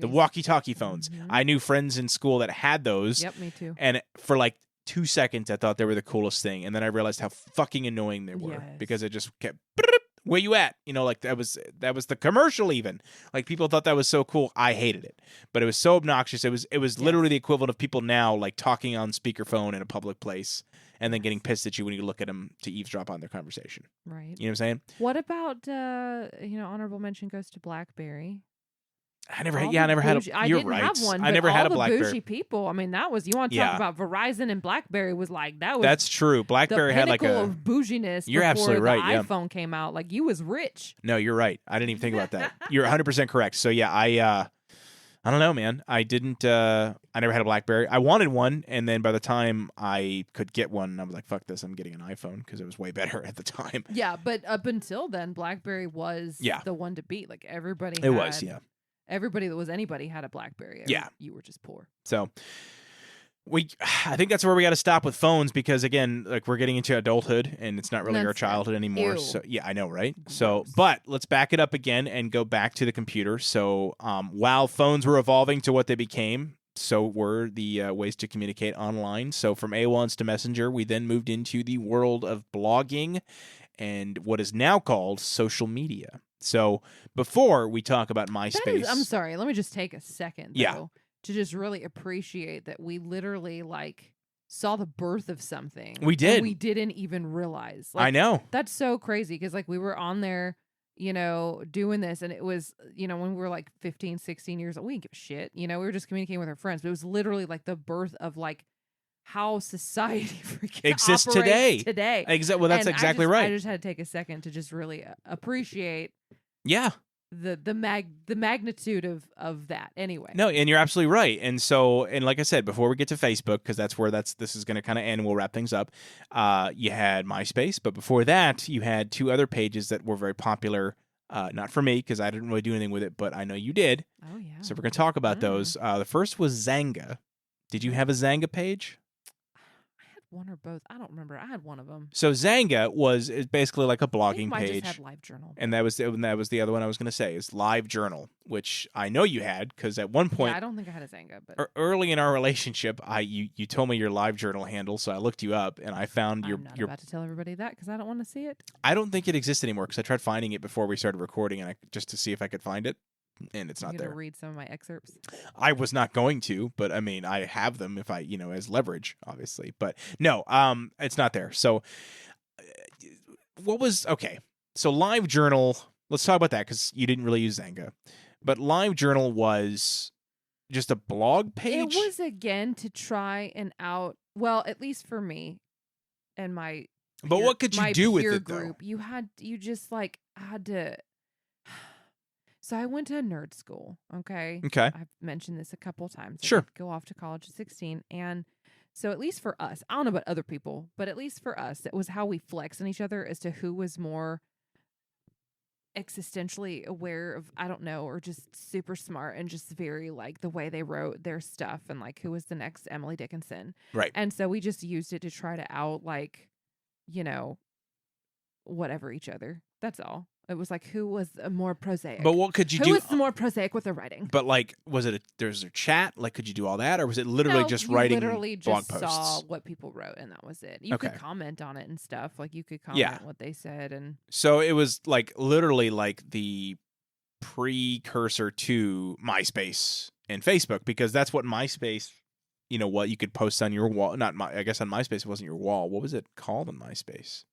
Speaker 13: walkie-talkie phones?
Speaker 14: Mm-hmm.
Speaker 13: I knew friends in school that had those.
Speaker 14: Yep, me too.
Speaker 13: And for like 2 seconds, I thought they were the coolest thing, and then I realized how fucking annoying they were because it just kept. Where you at? You know, like that was the commercial even. Like people thought that was so cool. I hated it. But it was so obnoxious. It was literally the equivalent of people now like talking on speakerphone in a public place and then getting pissed at you when you look at them to eavesdrop on their conversation.
Speaker 14: Right.
Speaker 13: You know what I'm saying?
Speaker 14: What about honorable mention goes to BlackBerry.
Speaker 13: I never had. You're right.
Speaker 14: Have one,
Speaker 13: I never had a
Speaker 14: all
Speaker 13: BlackBerry.
Speaker 14: the bougie people. I mean, that was you want to talk about Verizon and BlackBerry was like that was.
Speaker 13: That's true. BlackBerry had like
Speaker 14: of bouginess.
Speaker 13: You're absolutely
Speaker 14: before
Speaker 13: right.
Speaker 14: The iPhone came out. Like you was rich.
Speaker 13: No, you're right. I didn't even think about that. You're 100% correct. So yeah, I don't know, man. I didn't. I never had a BlackBerry. I wanted one, and then by the time I could get one, I was like, "Fuck this! I'm getting an iPhone" because it was way better at the time.
Speaker 14: Yeah, but up until then, BlackBerry was the one to beat. Like everybody. Everybody that was anybody had a BlackBerry. You were just poor.
Speaker 13: So I think that's where we got to stop with phones because again, like we're getting into adulthood and it's not really our childhood anymore.
Speaker 14: Ew.
Speaker 13: So yeah, I know, right? So, but let's back it up again and go back to the computer. So while phones were evolving to what they became, so were the ways to communicate online. So from AOL Instant Messenger, we then moved into the world of blogging and what is now called social media. So before we talk about MySpace,
Speaker 14: I'm sorry. Let me just take a second, though, to just really appreciate that we literally like saw the birth of something.
Speaker 13: We did.
Speaker 14: And we didn't even realize. Like,
Speaker 13: I know.
Speaker 14: That's so crazy because like we were on there, doing this, and it was, when we were like 15, 16 years old, we didn't give a shit. We were just communicating with our friends. But it was literally like the birth of like how society
Speaker 13: exists
Speaker 14: today.
Speaker 13: Well, that's exactly right.
Speaker 14: I just had to take a second to just really appreciate.
Speaker 13: Yeah.
Speaker 14: The magnitude of that anyway.
Speaker 13: No, and you're absolutely right. And so, and like I said, before we get to Facebook, because that's where this is going to kind of end, and we'll wrap things up. You had MySpace, but before that, you had two other pages that were very popular. Not for me, because I didn't really do anything with it, but I know you did.
Speaker 14: Oh yeah.
Speaker 13: So we're going to talk about those. The first was Zanga. Did you have a Zanga page?
Speaker 14: One or both. I don't remember. I had one of them.
Speaker 13: So Zanga is basically like a blogging
Speaker 14: I
Speaker 13: page.
Speaker 14: just had LiveJournal.
Speaker 13: And that was the other one I was going to say is LiveJournal, which I know you had because at one point.
Speaker 14: Yeah, I don't think I had a Zanga, but
Speaker 13: early in our relationship, you told me your LiveJournal handle, so I looked you up and I found your.
Speaker 14: I'm not about to tell everybody that because I don't want to see it.
Speaker 13: I don't think it exists anymore because I tried finding it before we started recording and just to see if I could find it. And it's not there.
Speaker 14: Read some of my excerpts.
Speaker 13: I was not going to, but I mean, I have them if I, as leverage, obviously. But no, it's not there. So, okay? So LiveJournal. Let's talk about that because you didn't really use Zanga, but LiveJournal was just a blog page.
Speaker 14: It was again to try and well, at least for me and my.
Speaker 13: But what could you do with it
Speaker 14: group, though? You had to. So I went to a nerd school, okay?
Speaker 13: Okay.
Speaker 14: I've mentioned this a couple times.
Speaker 13: Sure.
Speaker 14: I go off to college at 16. And so at least for us, I don't know about other people, but at least for us, it was how we flex on each other as to who was more existentially aware of, I don't know, or just super smart and just very like the way they wrote their stuff and like who was the next Emily Dickinson.
Speaker 13: Right.
Speaker 14: And so we just used it to try to out whatever each other. That's all. It was like, who was more prosaic?
Speaker 13: But what could you do?
Speaker 14: Who was more prosaic with their writing?
Speaker 13: But like, was it there's a chat? Like, could you do all that, or was it literally just writing
Speaker 14: literally
Speaker 13: blog
Speaker 14: just
Speaker 13: posts?
Speaker 14: saw what people wrote, and that was it. You could comment on it and stuff. Like, you could comment what they said, and
Speaker 13: so it was like literally like the precursor to MySpace and Facebook, because that's what MySpace. You know what you could post on your wall. I guess on MySpace it wasn't your wall. What was it called on MySpace?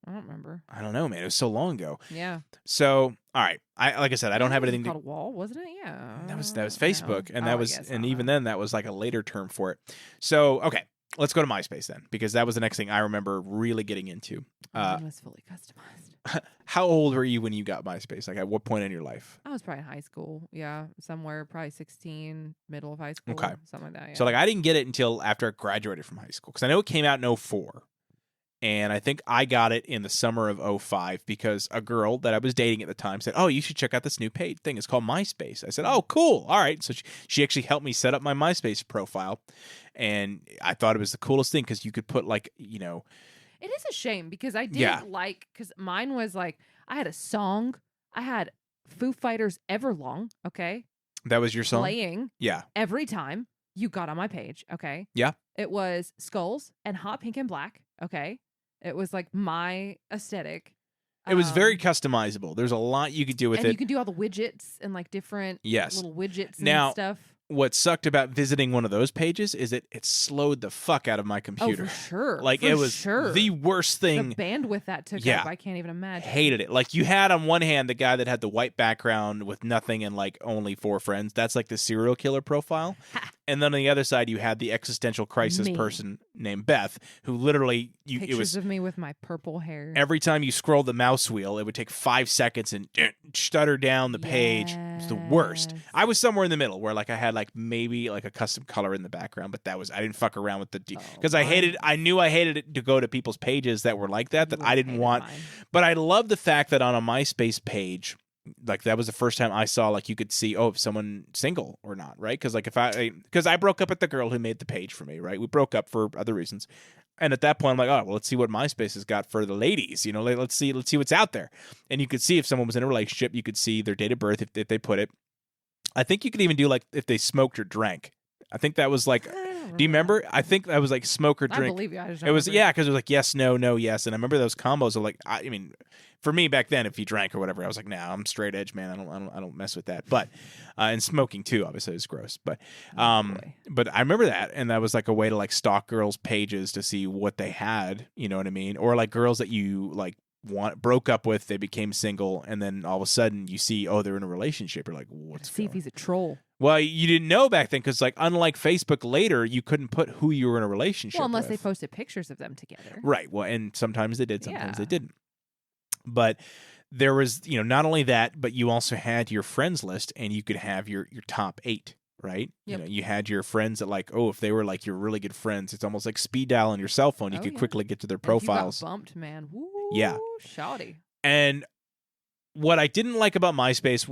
Speaker 14: I don't remember.
Speaker 13: I don't know, man. It was so long ago.
Speaker 14: Yeah.
Speaker 13: So, all right. Like I said, I don't have anything.
Speaker 14: Called a wall, wasn't it? Yeah.
Speaker 13: That was Facebook, and that was, and even
Speaker 14: then
Speaker 13: that was like a later term for it. So, okay, let's go to MySpace then, because that was the next thing I remember really getting into.
Speaker 14: Mine was fully customized.
Speaker 13: How old were you when you got MySpace? Like, at what point in your life?
Speaker 14: I was probably in high school. Yeah, somewhere probably 16, middle of high school.
Speaker 13: Okay,
Speaker 14: something like that. Yeah.
Speaker 13: So, like, I didn't get it until after I graduated from high school, because I know it came out in 2004. And I think I got it in the summer of 2005 because a girl that I was dating at the time said, "Oh, you should check out this new page thing. It's called MySpace." I said, "Oh, cool. All right." So she actually helped me set up my MySpace profile. And I thought it was the coolest thing because you could put like, you know.
Speaker 14: It is a shame because I didn't because mine was like, I had a song. I had Foo Fighters Everlong. Okay.
Speaker 13: That was your song?
Speaker 14: Playing.
Speaker 13: Yeah.
Speaker 14: Every time you got on my page. Okay.
Speaker 13: Yeah.
Speaker 14: It was Skulls and Hot Pink and Black. Okay. It was like my aesthetic.
Speaker 13: It was very customizable. There's a lot you could do with it.
Speaker 14: And you can do all the widgets and like different little widgets and stuff.
Speaker 13: What sucked about visiting one of those pages is it slowed the fuck out of my computer.
Speaker 14: Oh, for sure.
Speaker 13: Like, it was the worst thing.
Speaker 14: The bandwidth that took up, I can't even imagine.
Speaker 13: Hated it. Like, you had on one hand the guy that had the white background with nothing and like only 4 friends. That's like the serial killer profile. And then on the other side, you had the existential crisis person named Beth, who literally
Speaker 14: pictures of me with my purple hair.
Speaker 13: Every time you scrolled the mouse wheel, it would take 5 seconds and stutter down the page. It was the worst. I was somewhere in the middle where like I had like maybe like a custom color in the background, but I didn't fuck around with the because I knew I hated it to go to people's pages that were like that I didn't want. Mine. But I love the fact that on a MySpace page, like that was the first time I saw like you could see if someone single or not, right? Because like because I broke up with the girl who made the page for me, right? We broke up for other reasons, and at that point I'm like, oh well, let's see what MySpace has got for the ladies, you know, like, let's see what's out there. And you could see if someone was in a relationship, you could see their date of birth if they put it. I think you could even do like if they smoked or drank. I think that was like. Do you remember? I think that was like smoke or drink.
Speaker 14: I believe you. I just don't
Speaker 13: it was
Speaker 14: remember.
Speaker 13: because it was like yes, no, no, yes, and I remember those combos of like I mean, for me back then, if you drank or whatever, I was like, nah, I'm straight edge, man. I don't mess with that. But and smoking too, obviously, is gross. But but I remember that, and that was like a way to like stalk girls' pages to see what they had. You know what I mean? Or like girls that you like broke up with, they became single, and then all of a sudden you see they're in a relationship. You're like, what's
Speaker 14: see if he's a troll.
Speaker 13: Well, you didn't know back then because, like, unlike Facebook later, you couldn't put who you were in a relationship
Speaker 14: Well, unless
Speaker 13: with.
Speaker 14: they posted pictures of them together.
Speaker 13: Right. Well, and sometimes they did, sometimes they didn't. But there was, not only that, but you also had your friends list, and you could have your top 8, right?
Speaker 14: Yep.
Speaker 13: You had your friends that, like, if they were, like, your really good friends, it's almost like speed dial on your cell phone. You could quickly get to their profiles.
Speaker 14: If you got bumped, man. Woo, shawty.
Speaker 13: And what I didn't like about MySpace,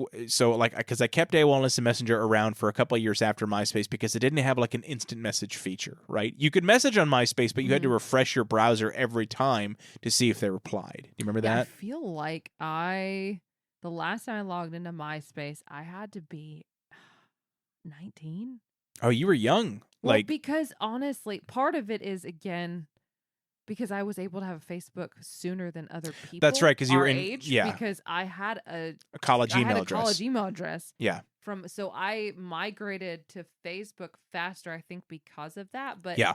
Speaker 13: because I kept AOL Instant Messenger around for a couple of years after MySpace because it didn't have like an instant message feature, right? You could message on MySpace, but you had to refresh your browser every time to see if they replied. You remember that?
Speaker 14: I feel like the last time I logged into MySpace, I had to be 19.
Speaker 13: Oh, you were young.
Speaker 14: Well, because honestly, part of it is, again, because I was able to have a Facebook sooner than other people.
Speaker 13: That's right, because you were in
Speaker 14: age,
Speaker 13: yeah.
Speaker 14: Because I had a
Speaker 13: college email address.
Speaker 14: College email address.
Speaker 13: Yeah.
Speaker 14: So I migrated to Facebook faster, I think, because of that. But
Speaker 13: yeah.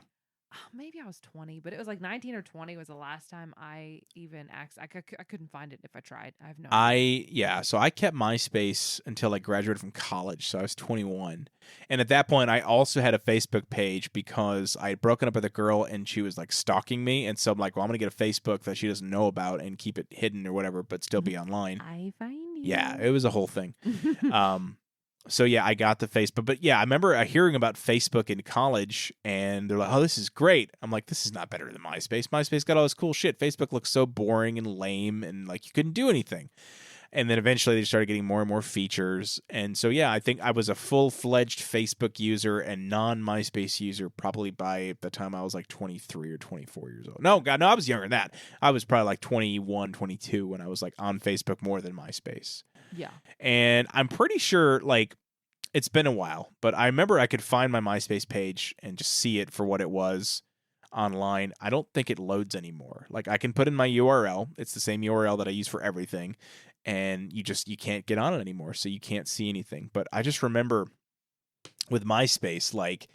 Speaker 14: Maybe I was 20, but it was like 19 or 20 was the last time I even I couldn't find it if I tried. I have no idea.
Speaker 13: So I kept MySpace until I graduated from college, so I was 21. And at that point, I also had a Facebook page because I had broken up with a girl and she was like stalking me. And so I'm like, well, I'm going to get a Facebook that she doesn't know about and keep it hidden or whatever, but still be online.
Speaker 14: I find you.
Speaker 13: Yeah, it was a whole thing. So yeah, I got the Facebook, but yeah, I remember hearing about Facebook in college, and they're like, "Oh, this is great." I'm like, "This is not better than MySpace. MySpace got all this cool shit. Facebook looks so boring and lame, and like you couldn't do anything." And then eventually they started getting more and more features. And so, yeah, I think I was a full-fledged Facebook user and non-MySpace user probably by the time I was like 23 or 24 years old. No, God, no, I was younger than that. I was probably like 21, 22 when I was like on Facebook more than MySpace.
Speaker 14: Yeah.
Speaker 13: And I'm pretty sure, like, it's been a while, but I remember I could find my MySpace page and just see it for what it was online. I don't think it loads anymore. Like, I can put in my URL. It's the same URL that I use for everything. And you can't get on it anymore, so you can't see anything. But I just remember with MySpace, like,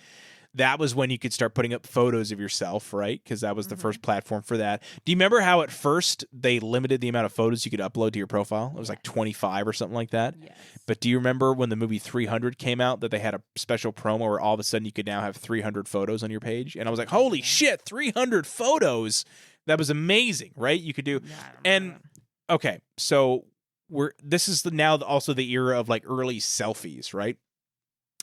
Speaker 13: that was when you could start putting up photos of yourself, right? Because that was the first platform for that. Do you remember how at first they limited the amount of photos you could upload to your profile? It was like 25 or something like that.
Speaker 14: Yes.
Speaker 13: But do you remember when the movie 300 came out that they had a special promo where all of a sudden you could now have 300 photos on your page? And I was like, holy shit, 300 photos. That was amazing, right? You could do. And okay, so this is now also the era of like early selfies, right?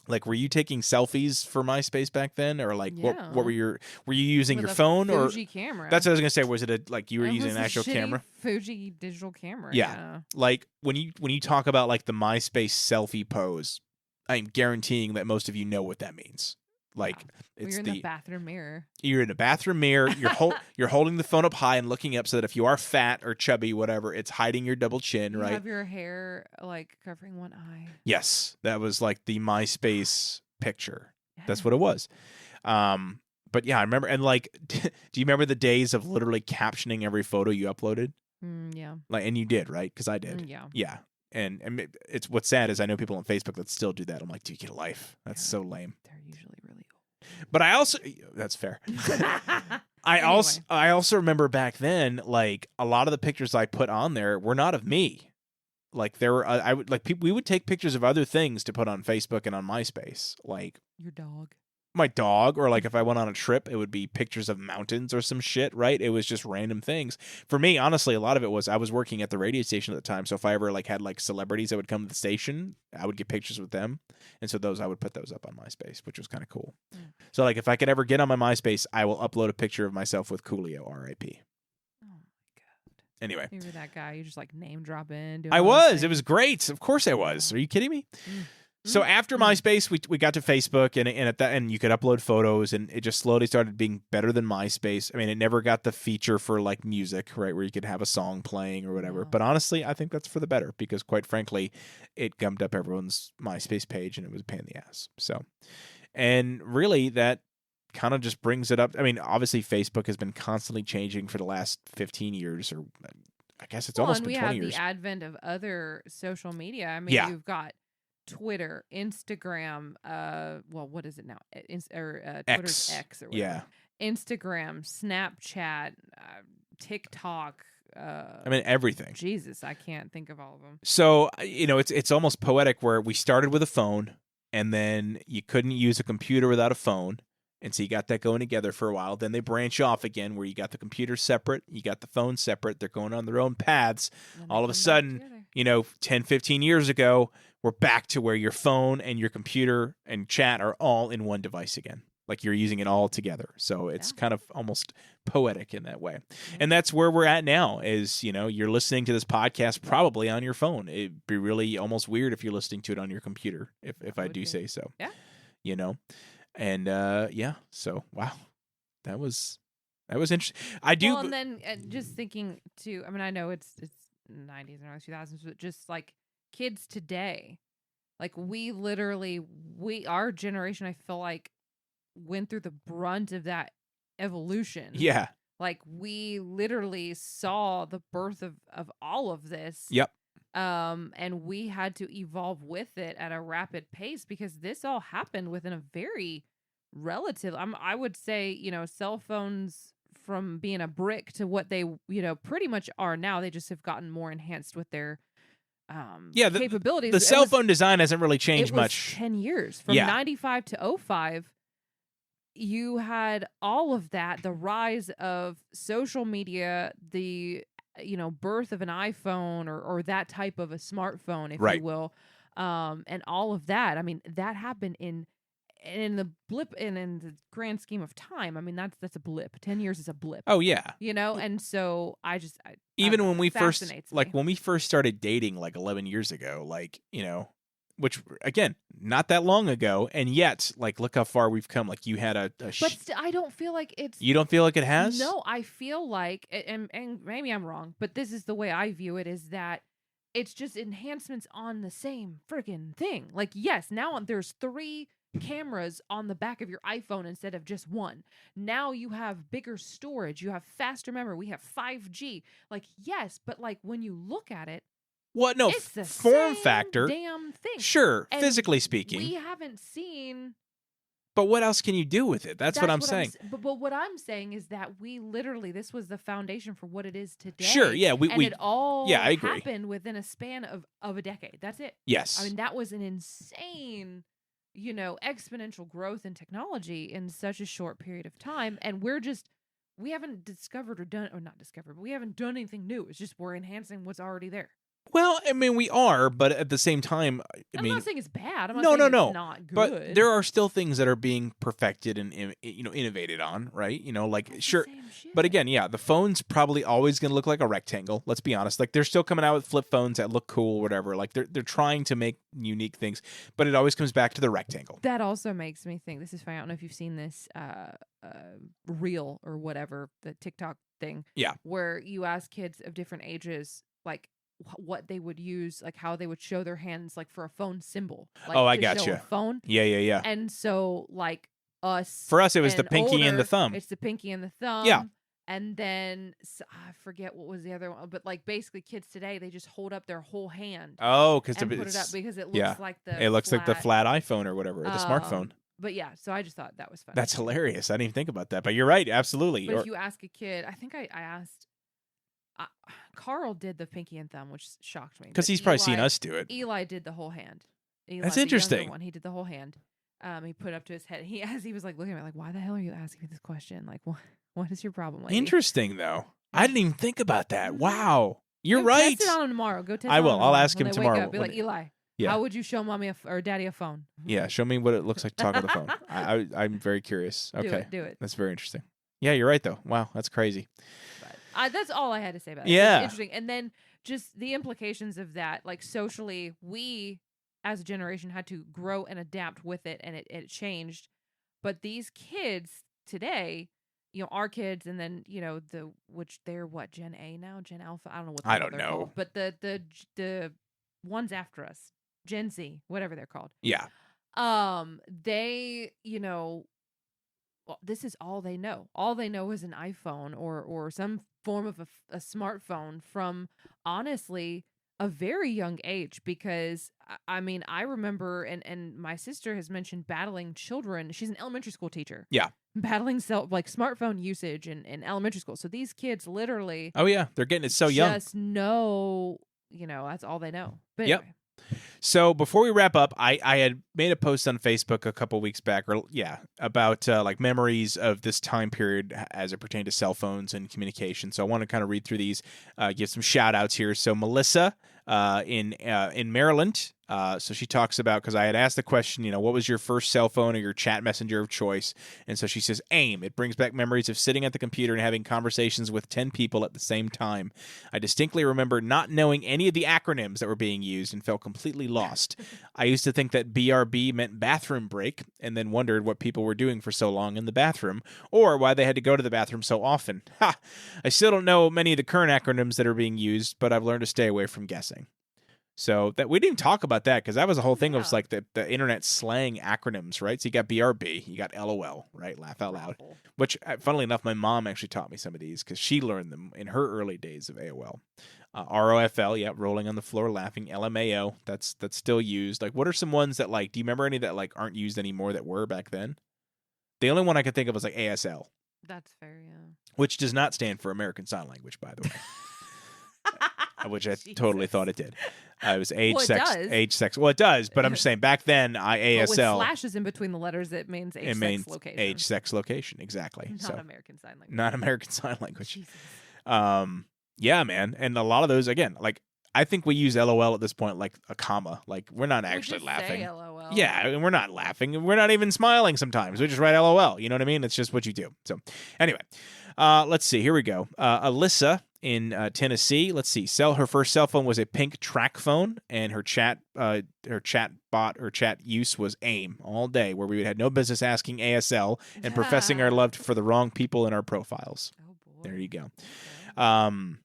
Speaker 13: Like, were you taking selfies for MySpace back then, or like what were you using
Speaker 14: With
Speaker 13: your
Speaker 14: a
Speaker 13: phone
Speaker 14: Fuji
Speaker 13: or
Speaker 14: camera?
Speaker 13: That's what I was gonna say. Was it you were using an actual
Speaker 14: shitty
Speaker 13: camera?
Speaker 14: Fuji digital camera.
Speaker 13: Yeah. Like when you talk about like the MySpace selfie pose, I'm guaranteeing that most of you know what that means. Like it's
Speaker 14: you're in the bathroom mirror.
Speaker 13: You're in a bathroom mirror. You're holding the phone up high and looking up so that if you are fat or chubby, whatever, it's hiding your double chin, right?
Speaker 14: You have your hair like covering one eye.
Speaker 13: Yes, that was like the MySpace picture. Yeah. That's what it was. But yeah, I remember. And like, do you remember the days of literally captioning every photo you uploaded?
Speaker 14: Yeah.
Speaker 13: Like, and you did, right? Because I did.
Speaker 14: Yeah.
Speaker 13: Yeah. And it's what's sad is I know people on Facebook that still do that. I'm like, do you get a life? That's so lame.
Speaker 14: They're usually really old.
Speaker 13: But I also, that's fair. I also remember back then, like a lot of the pictures I put on there were not of me. Like there were, we would take pictures of other things to put on Facebook and on MySpace, like
Speaker 14: your dog.
Speaker 13: My dog, or like if I went on a trip, it would be pictures of mountains or some shit, right? It was just random things. For me, honestly, a lot of it was I was working at the radio station at the time, so if I ever like had like celebrities that would come to the station, I would get pictures with them, and so I would put those up on MySpace, which was kind of cool. So like if I could ever get on my MySpace, I will upload a picture of myself with Coolio, R.I.P.
Speaker 14: Oh my god.
Speaker 13: Anyway,
Speaker 14: you were that guy. You just like name drop in.
Speaker 13: I was. It was great. Of course I was. Are you kidding me? So after MySpace, we got to Facebook, and you could upload photos, and it just slowly started being better than MySpace. I mean, it never got the feature for like music, right, where you could have a song playing or whatever. But honestly, I think that's for the better because, quite frankly, it gummed up everyone's MySpace page, and it was a pain in the ass. So, and really, that kind of just brings it up. I mean, obviously, Facebook has been constantly changing for the last 15 years, or I guess it's almost been 20 years.
Speaker 14: We have the advent of other social media. I mean, you've got Twitter, Instagram, what is it now? Twitter's X or whatever.
Speaker 13: Yeah.
Speaker 14: Instagram, Snapchat, TikTok.
Speaker 13: I mean, everything.
Speaker 14: Jesus, I can't think of all of them.
Speaker 13: So, it's almost poetic where we started with a phone, and then you couldn't use a computer without a phone. And so you got that going together for a while. Then they branch off again where you got the computer separate, you got the phone separate. They're going on their own paths. All of a sudden, 10, 15 years ago, we're back to where your phone and your computer and chat are all in one device again. Like you're using it all together. So it's kind of almost poetic in that way. And that's where we're at now is, you're listening to this podcast probably on your phone. It'd be really almost weird if you're listening to it on your computer, if I do say so.
Speaker 14: Yeah.
Speaker 13: And so wow. That was interesting. I do.
Speaker 14: Well, and then just thinking too, I mean, I know it's 90s and early 2000s, but just like kids today, like our generation, I feel like went through the brunt of that evolution.
Speaker 13: Yeah.
Speaker 14: Like we literally saw the birth of all of this.
Speaker 13: Yep.
Speaker 14: And we had to evolve with it at a rapid pace because this all happened within a very relative, I would say, cell phones from being a brick to what they, pretty much are now. They just have gotten more enhanced with their capabilities.
Speaker 13: The cell phone design hasn't really changed much.
Speaker 14: 10 years. From 95 to 05, you had all of that, the rise of social media, the birth of an iPhone or that type of a smartphone, if you will, and all of that. I mean, that happened in in the blip and in the grand scheme of time, I mean, that's a blip. 10 years is a blip.
Speaker 13: Oh yeah.
Speaker 14: And so
Speaker 13: even when we first
Speaker 14: fascinates me.
Speaker 13: when we first started dating like 11 years ago, like, which again, not that long ago, and yet like look how far we've come. Like you had
Speaker 14: but I don't feel like it's.
Speaker 13: You don't feel like it has?
Speaker 14: No, I feel like, and maybe I'm wrong, but this is the way I view it, is that it's just enhancements on the same friggin' thing. Like, yes, now there's 3 cameras on the back of your iPhone instead of just 1. Now you have bigger storage, you have faster memory, we have 5G. Like, yes, but like when you look at it,
Speaker 13: what? No,
Speaker 14: it's the
Speaker 13: form
Speaker 14: same
Speaker 13: factor.
Speaker 14: Damn thing.
Speaker 13: Sure,
Speaker 14: And
Speaker 13: physically speaking.
Speaker 14: we haven't seen.
Speaker 13: But what else can you do with it? That's what I'm saying.
Speaker 14: But what I'm saying is that we literally, this was the foundation for what it is today.
Speaker 13: Sure, yeah,
Speaker 14: it all
Speaker 13: I agree.
Speaker 14: happened within a span of a decade. That's it.
Speaker 13: Yes.
Speaker 14: I mean, that was an insane, exponential growth in technology in such a short period of time. And we haven't discovered but we haven't done anything new. It's just we're enhancing what's already there.
Speaker 13: Well, I mean, we are, but at the same time,
Speaker 14: I'm not saying it's bad. I'm not
Speaker 13: no,
Speaker 14: saying
Speaker 13: no,
Speaker 14: it's not good.
Speaker 13: But there are still things that are being perfected and innovated on, right? Sure. But again, yeah, the phone's probably always going to look like a rectangle. Let's be honest. Like they're still coming out with flip phones that look cool, whatever. Like they're trying to make unique things, but it always comes back to the rectangle.
Speaker 14: That also makes me think. This is funny. I don't know if you've seen this reel or whatever, the TikTok thing.
Speaker 13: Yeah.
Speaker 14: Where you ask kids of different ages, like, what they would use, like how they would show their hands, like for a phone symbol. Like,
Speaker 13: I
Speaker 14: to
Speaker 13: got
Speaker 14: show
Speaker 13: you.
Speaker 14: a phone.
Speaker 13: Yeah.
Speaker 14: And so, like
Speaker 13: for us, it was the pinky and the thumb.
Speaker 14: It's the pinky and the thumb.
Speaker 13: Yeah.
Speaker 14: And then I forget what was the other one, but like basically, kids today they just hold up their whole hand.
Speaker 13: Oh,
Speaker 14: put it up because it looks like
Speaker 13: it looks like the flat iPhone or whatever, or the smartphone.
Speaker 14: But yeah, so I just thought that was fun.
Speaker 13: That's hilarious. I didn't even think about that, but you're right, absolutely.
Speaker 14: But if you ask a kid, I think I asked. Carl did the pinky and thumb, which shocked me.
Speaker 13: Because he's probably seen us do it.
Speaker 14: Eli did the whole hand. Eli,
Speaker 13: that's
Speaker 14: the
Speaker 13: interesting.
Speaker 14: One, he did the whole hand. He put it up to his head. He was like looking at me like, "Why the hell are you asking me this question? Like, what is your problem?" Lady?
Speaker 13: Interesting though. I didn't even think about that. Wow, you're right.
Speaker 14: Test it on him tomorrow. Go test.
Speaker 13: I
Speaker 14: it
Speaker 13: will.
Speaker 14: on
Speaker 13: I'll
Speaker 14: him
Speaker 13: ask him
Speaker 14: when they
Speaker 13: tomorrow.
Speaker 14: Wake up. Be like, Eli, how would you show mommy or daddy a phone?
Speaker 13: Yeah, show me what it looks like to talk on the phone. I'm very curious. Okay,
Speaker 14: do it.
Speaker 13: That's very interesting. Yeah, you're right though. Wow, that's crazy.
Speaker 14: That's all I had to say about it.
Speaker 13: Yeah.
Speaker 14: It's interesting. And then just the implications of that, like socially, we as a generation had to grow and adapt with it, and it changed. But these kids today, our kids, and then which they're what, Gen A now, Gen Alpha, I don't know what
Speaker 13: I don't
Speaker 14: they're
Speaker 13: know,
Speaker 14: called, but the ones after us, Gen Z, whatever they're called.
Speaker 13: Yeah.
Speaker 14: They well, this is all they know. All they know is an iPhone or some form of a smartphone from, honestly, a very young age. Because, I mean, I remember, and my sister has mentioned battling children. She's an elementary school teacher.
Speaker 13: Yeah.
Speaker 14: Battling smartphone usage in elementary school. So these kids literally...
Speaker 13: Oh, yeah. They're getting it so young.
Speaker 14: Just know, that's all they know. But
Speaker 13: yep.
Speaker 14: Anyway.
Speaker 13: So before we wrap up, I had made a post on Facebook a couple weeks back, about like memories of this time period as it pertained to cell phones and communication. So I want to kind of read through these, give some shout outs here. So Melissa in Maryland. So she talks about, because I had asked the question, what was your first cell phone or your chat messenger of choice? And so she says, AIM. It brings back memories of sitting at the computer and having conversations with 10 people at the same time. I distinctly remember not knowing any of the acronyms that were being used and felt completely lost. I used to think that BRB meant bathroom break and then wondered what people were doing for so long in the bathroom or why they had to go to the bathroom so often. Ha! I still don't know many of the current acronyms that are being used, but I've learned to stay away from guessing. So that we didn't talk about that because that was a whole thing of like the internet slang acronyms, right? So you got BRB, you got LOL, right? Laugh out loud. Which, funnily enough, my mom actually taught me some of these because she learned them in her early days of AOL. ROFL, yeah, rolling on the floor laughing. LMAO, that's still used. Like, what are some ones that do you remember any that aren't used anymore that were back then? The only one I could think of was ASL.
Speaker 14: That's fair, yeah.
Speaker 13: Which does not stand for American Sign Language, by the way. Which I totally thought it did. It was age, sex. Well, it does, but I'm just saying back then, ASL. But with
Speaker 14: slashes in between the letters, it means age, sex, location.
Speaker 13: Age, sex, location, exactly.
Speaker 14: Not American Sign Language.
Speaker 13: Not American Sign Language.
Speaker 14: Jesus.
Speaker 13: Yeah, man. And a lot of those, again, I think we use LOL at this point like a comma. Like we're not actually
Speaker 14: just
Speaker 13: laughing.
Speaker 14: Say LOL.
Speaker 13: Yeah, I mean, we're not laughing. We're not even smiling sometimes. We just write LOL. You know what I mean? It's just what you do. So anyway, let's see. Here we go. Alyssa in Tennessee. Let's see. Her first cell phone was a pink track phone, and her chat bot or chat use was AIM all day, where we had no business asking ASL and professing our love for the wrong people in our profiles. Oh boy. There you go. Okay.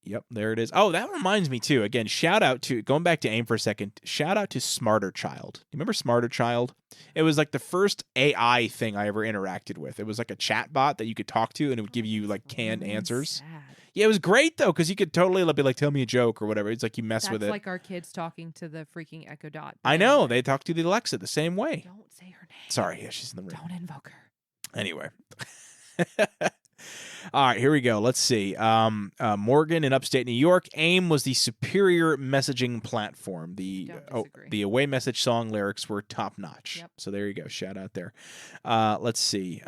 Speaker 13: Yep, there it is. Oh, that reminds me too. Again, shout out to going back to AIM for a second. Shout out to Smarter Child. You remember Smarter Child? It was like the first AI thing I ever interacted with. It was like a chat bot that you could talk to, and it would give you like canned answers.
Speaker 14: Sad.
Speaker 13: Yeah, it was great though, because you could totally be like, "Tell me a joke" or whatever. It's like you mess with it.
Speaker 14: That's like our kids talking to the freaking Echo Dot.
Speaker 13: I know they talk to the Alexa the same way.
Speaker 14: Don't say her name.
Speaker 13: Sorry, yeah, she's in the room.
Speaker 14: Don't invoke her.
Speaker 13: Anyway. All right, here we go. Let's see. Morgan in upstate New York. AIM was the superior messaging platform. The away message song lyrics were top notch. Yep. So there you go. Shout out there. Let's see.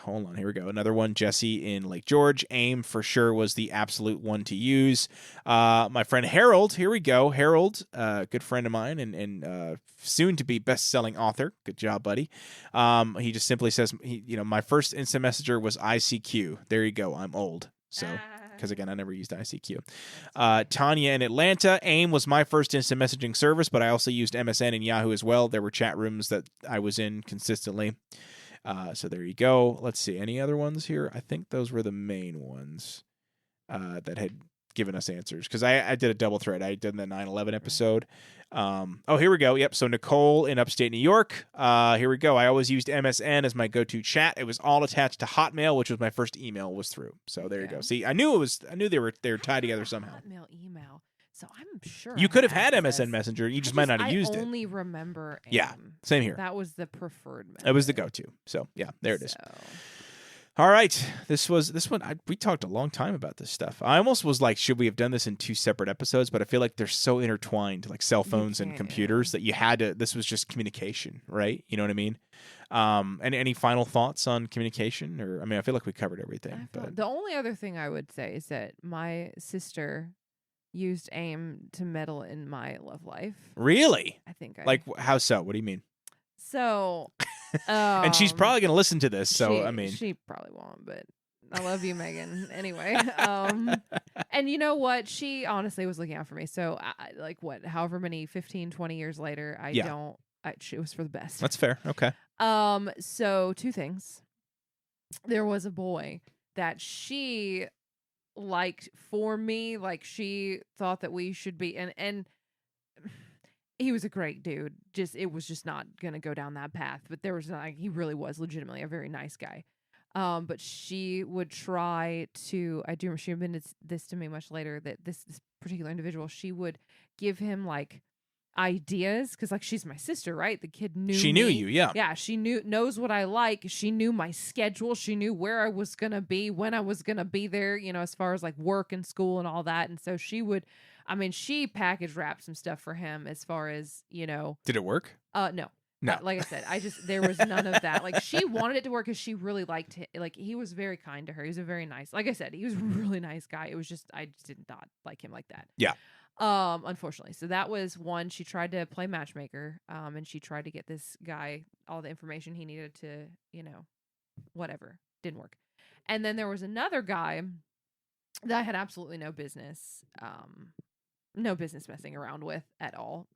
Speaker 13: Hold on. Here we go. Another one. Jesse in Lake George. AIM for sure was the absolute one to use. My friend Harold. Here we go. Harold, good friend of mine and soon to be best-selling author. Good job, buddy. He just simply says, my first instant messenger was ICQ. There you go. I'm old. So, because again, I never used ICQ. Tanya in Atlanta. AIM was my first instant messaging service, but I also used MSN and Yahoo as well. There were chat rooms that I was in consistently. So there you go. Let's see. Any other ones here? I think those were the main ones that had given us answers. Because I did a double thread. I did the 9/11 episode. Here we go. Yep. So Nicole in upstate New York. Here we go. I always used MSN as my go-to chat. It was all attached to Hotmail, which was my first email was through. So there you go. See, I knew they were tied together somehow.
Speaker 14: Hotmail email. So I'm sure
Speaker 13: you could have had MSN Messenger. You just might not have used it.
Speaker 14: I only remember AIM.
Speaker 13: Yeah, same here.
Speaker 14: That was the preferred method.
Speaker 13: It was the go-to. So yeah, there it is. All right, this one. We talked a long time about this stuff. I almost was like, should we have done this in two separate episodes? But I feel like they're so intertwined, like cell phones and computers, that you had to. This was just communication, right? You know what I mean? And any final thoughts on communication? Or I feel like we covered everything. But
Speaker 14: the only other thing I would say is that my sister used AIM to meddle in my love life.
Speaker 13: Really?
Speaker 14: I think.
Speaker 13: How so? What do you mean?
Speaker 14: So,
Speaker 13: and she's probably going to listen to this. So
Speaker 14: she probably won't. But I love you, Megan. Anyway, and you know what? She honestly was looking out for me. So, however many 15, 20 years later, it was for the best.
Speaker 13: That's fair. Okay.
Speaker 14: So two things. There was a boy that she liked for me, like she thought that we should be, and he was a great dude. It was just not gonna go down that path. But there was he really was legitimately a very nice guy. But she would try to. I do remember she admitted this to me much later that this particular individual, she would give him like ideas because she's my sister, right? The kid knew
Speaker 13: knew you.
Speaker 14: Yeah, she knows what I like. She knew my schedule. She knew where I was gonna be, when I was gonna be there, as far as like work and school and all that. And so she would, she package wrapped some stuff for him as far as
Speaker 13: Did it work?
Speaker 14: No. Like I said, there was none of that. Like she wanted it to work because she really liked him. Like he was very kind to her. He was a very nice, like I said, he was a really nice guy. It was just I just did not like him like that.
Speaker 13: Yeah.
Speaker 14: Unfortunately. So that was one. She tried to play matchmaker, and she tried to get this guy all the information he needed to, whatever. Didn't work. And then there was another guy that I had absolutely no business messing around with at all.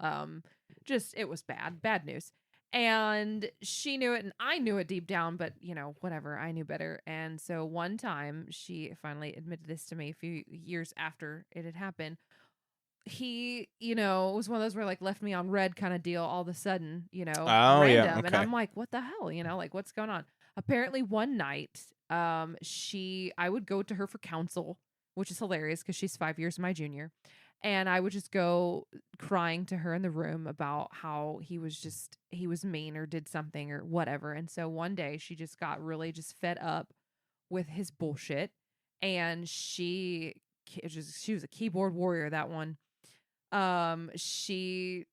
Speaker 14: Just, it was bad news. And she knew it and I knew it deep down, but whatever, I knew better. And so one time she finally admitted this to me a few years after it had happened. He, it was one of those where left me on red kind of deal all of a sudden, random.
Speaker 13: Yeah, okay.
Speaker 14: And I'm like, what the hell? What's going on? Apparently one night, I would go to her for counsel, which is hilarious because she's 5 years my junior. And I would just go crying to her in the room about how he was mean or did something or whatever. And so one day she just got really just fed up with his bullshit. And she was a keyboard warrior, that one. She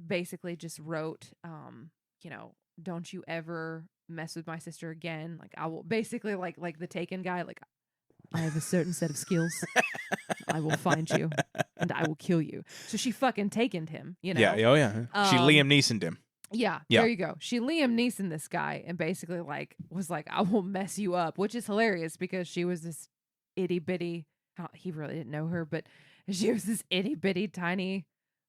Speaker 14: basically just wrote, don't you ever mess with my sister again. Like I will basically like the Taken guy, like I have a certain set of skills. I will find you and I will kill you. So she fucking takened him, you know?
Speaker 13: Yeah, oh yeah. She Liam Neeson'd him.
Speaker 14: Yeah, there you go. She Liam Neeson this guy and basically was like, I will mess you up, which is hilarious because she was this itty bitty, he really didn't know her, but she was this itty bitty tiny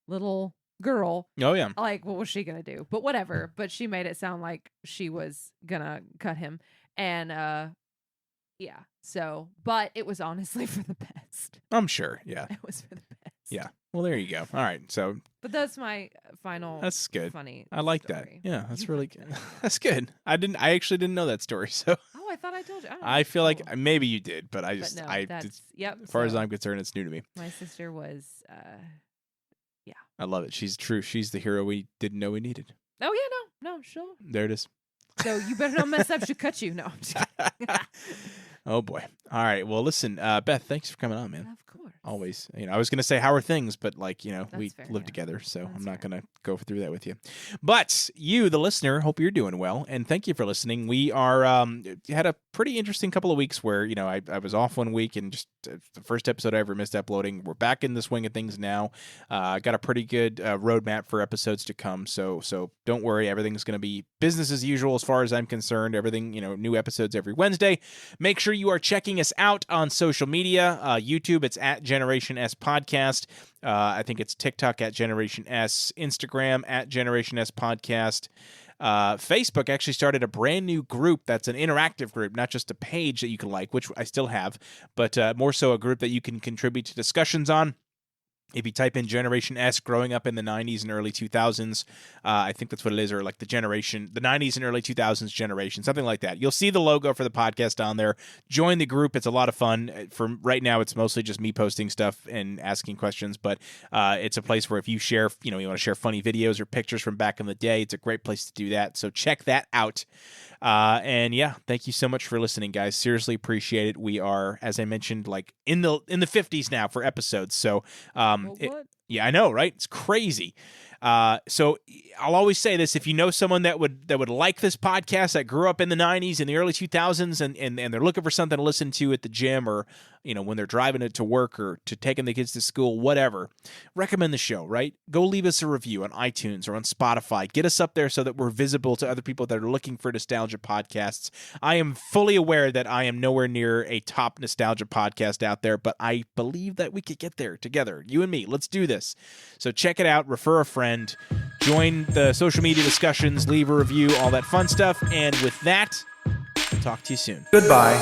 Speaker 14: little girl.
Speaker 13: Oh yeah.
Speaker 14: Like, what was she gonna do? But whatever. But she made it sound like she was gonna cut him. And yeah. So, but it was honestly for the best.
Speaker 13: I'm sure. Yeah.
Speaker 14: It was for the best.
Speaker 13: Yeah. Well, there you go. All right. So.
Speaker 14: But that's my final.
Speaker 13: That's good.
Speaker 14: Funny.
Speaker 13: I like
Speaker 14: story.
Speaker 13: that. Yeah, that's really good. That's good. I actually didn't know that story. So.
Speaker 14: Oh, I thought I told you.
Speaker 13: I feel like maybe you did, but I just,
Speaker 14: but no,
Speaker 13: as far as I'm concerned, it's new to me.
Speaker 14: My sister was, yeah.
Speaker 13: I love it. She's true. She's the hero we didn't know we needed.
Speaker 14: Oh yeah, no, sure.
Speaker 13: There it is.
Speaker 14: So you better not mess up. She'll cut you. No, I'm just kidding.
Speaker 13: Oh boy. All right. Well, listen, Beth, thanks for coming on, man.
Speaker 14: Of course.
Speaker 13: Always. I was going to say how are things, but
Speaker 14: That's
Speaker 13: we
Speaker 14: fair,
Speaker 13: live
Speaker 14: yeah.
Speaker 13: together, so
Speaker 14: That's
Speaker 13: I'm not
Speaker 14: fair.
Speaker 13: going to go through that with you. But you, the listener, hope you're doing well, and thank you for listening. We are had a pretty interesting couple of weeks where I was off one week and just the first episode I ever missed uploading. We're back in the swing of things now. I got a pretty good roadmap for episodes to come, so don't worry. Everything's going to be business as usual as far as I'm concerned. Everything, new episodes every Wednesday. Make sure you are checking us out on social media. YouTube, it's at Generation S Podcast. I think it's TikTok at Generation S, Instagram at Generation S Podcast. Facebook actually started a brand new group that's an interactive group, not just a page that you can like, which I still have, but more so a group that you can contribute to discussions on. If you type in Generation S, growing up in the 90s and early 2000s, I think that's what it is, or like the 90s and early 2000s generation, something like that. You'll see the logo for the podcast on there. Join the group. It's a lot of fun. For right now, it's mostly just me posting stuff and asking questions, but it's a place where if you share, you want to share funny videos or pictures from back in the day, it's a great place to do that. So check that out. And yeah, thank you so much for listening, guys. Seriously appreciate it. We are, as I mentioned, like in the 50s now for episodes. So, yeah, I know, right? It's crazy. So I'll always say this: if you know someone that would like this podcast, that grew up in the 90s and the early 2000s, and they're looking for something to listen to at the gym, or when they're driving it to work or to taking the kids to school, whatever, recommend the show. Right? Go leave us a review on iTunes or on Spotify. Get us up there so that we're visible to other people that are looking for nostalgia podcasts. I am fully aware that I am nowhere near a top nostalgia podcast out there, but I believe that we could get there together. You and me. Let's do this. So check it out. Refer a friend. Join the social media discussions. Leave a review. All that fun stuff. And with that, I'll talk to you soon.
Speaker 4: Goodbye.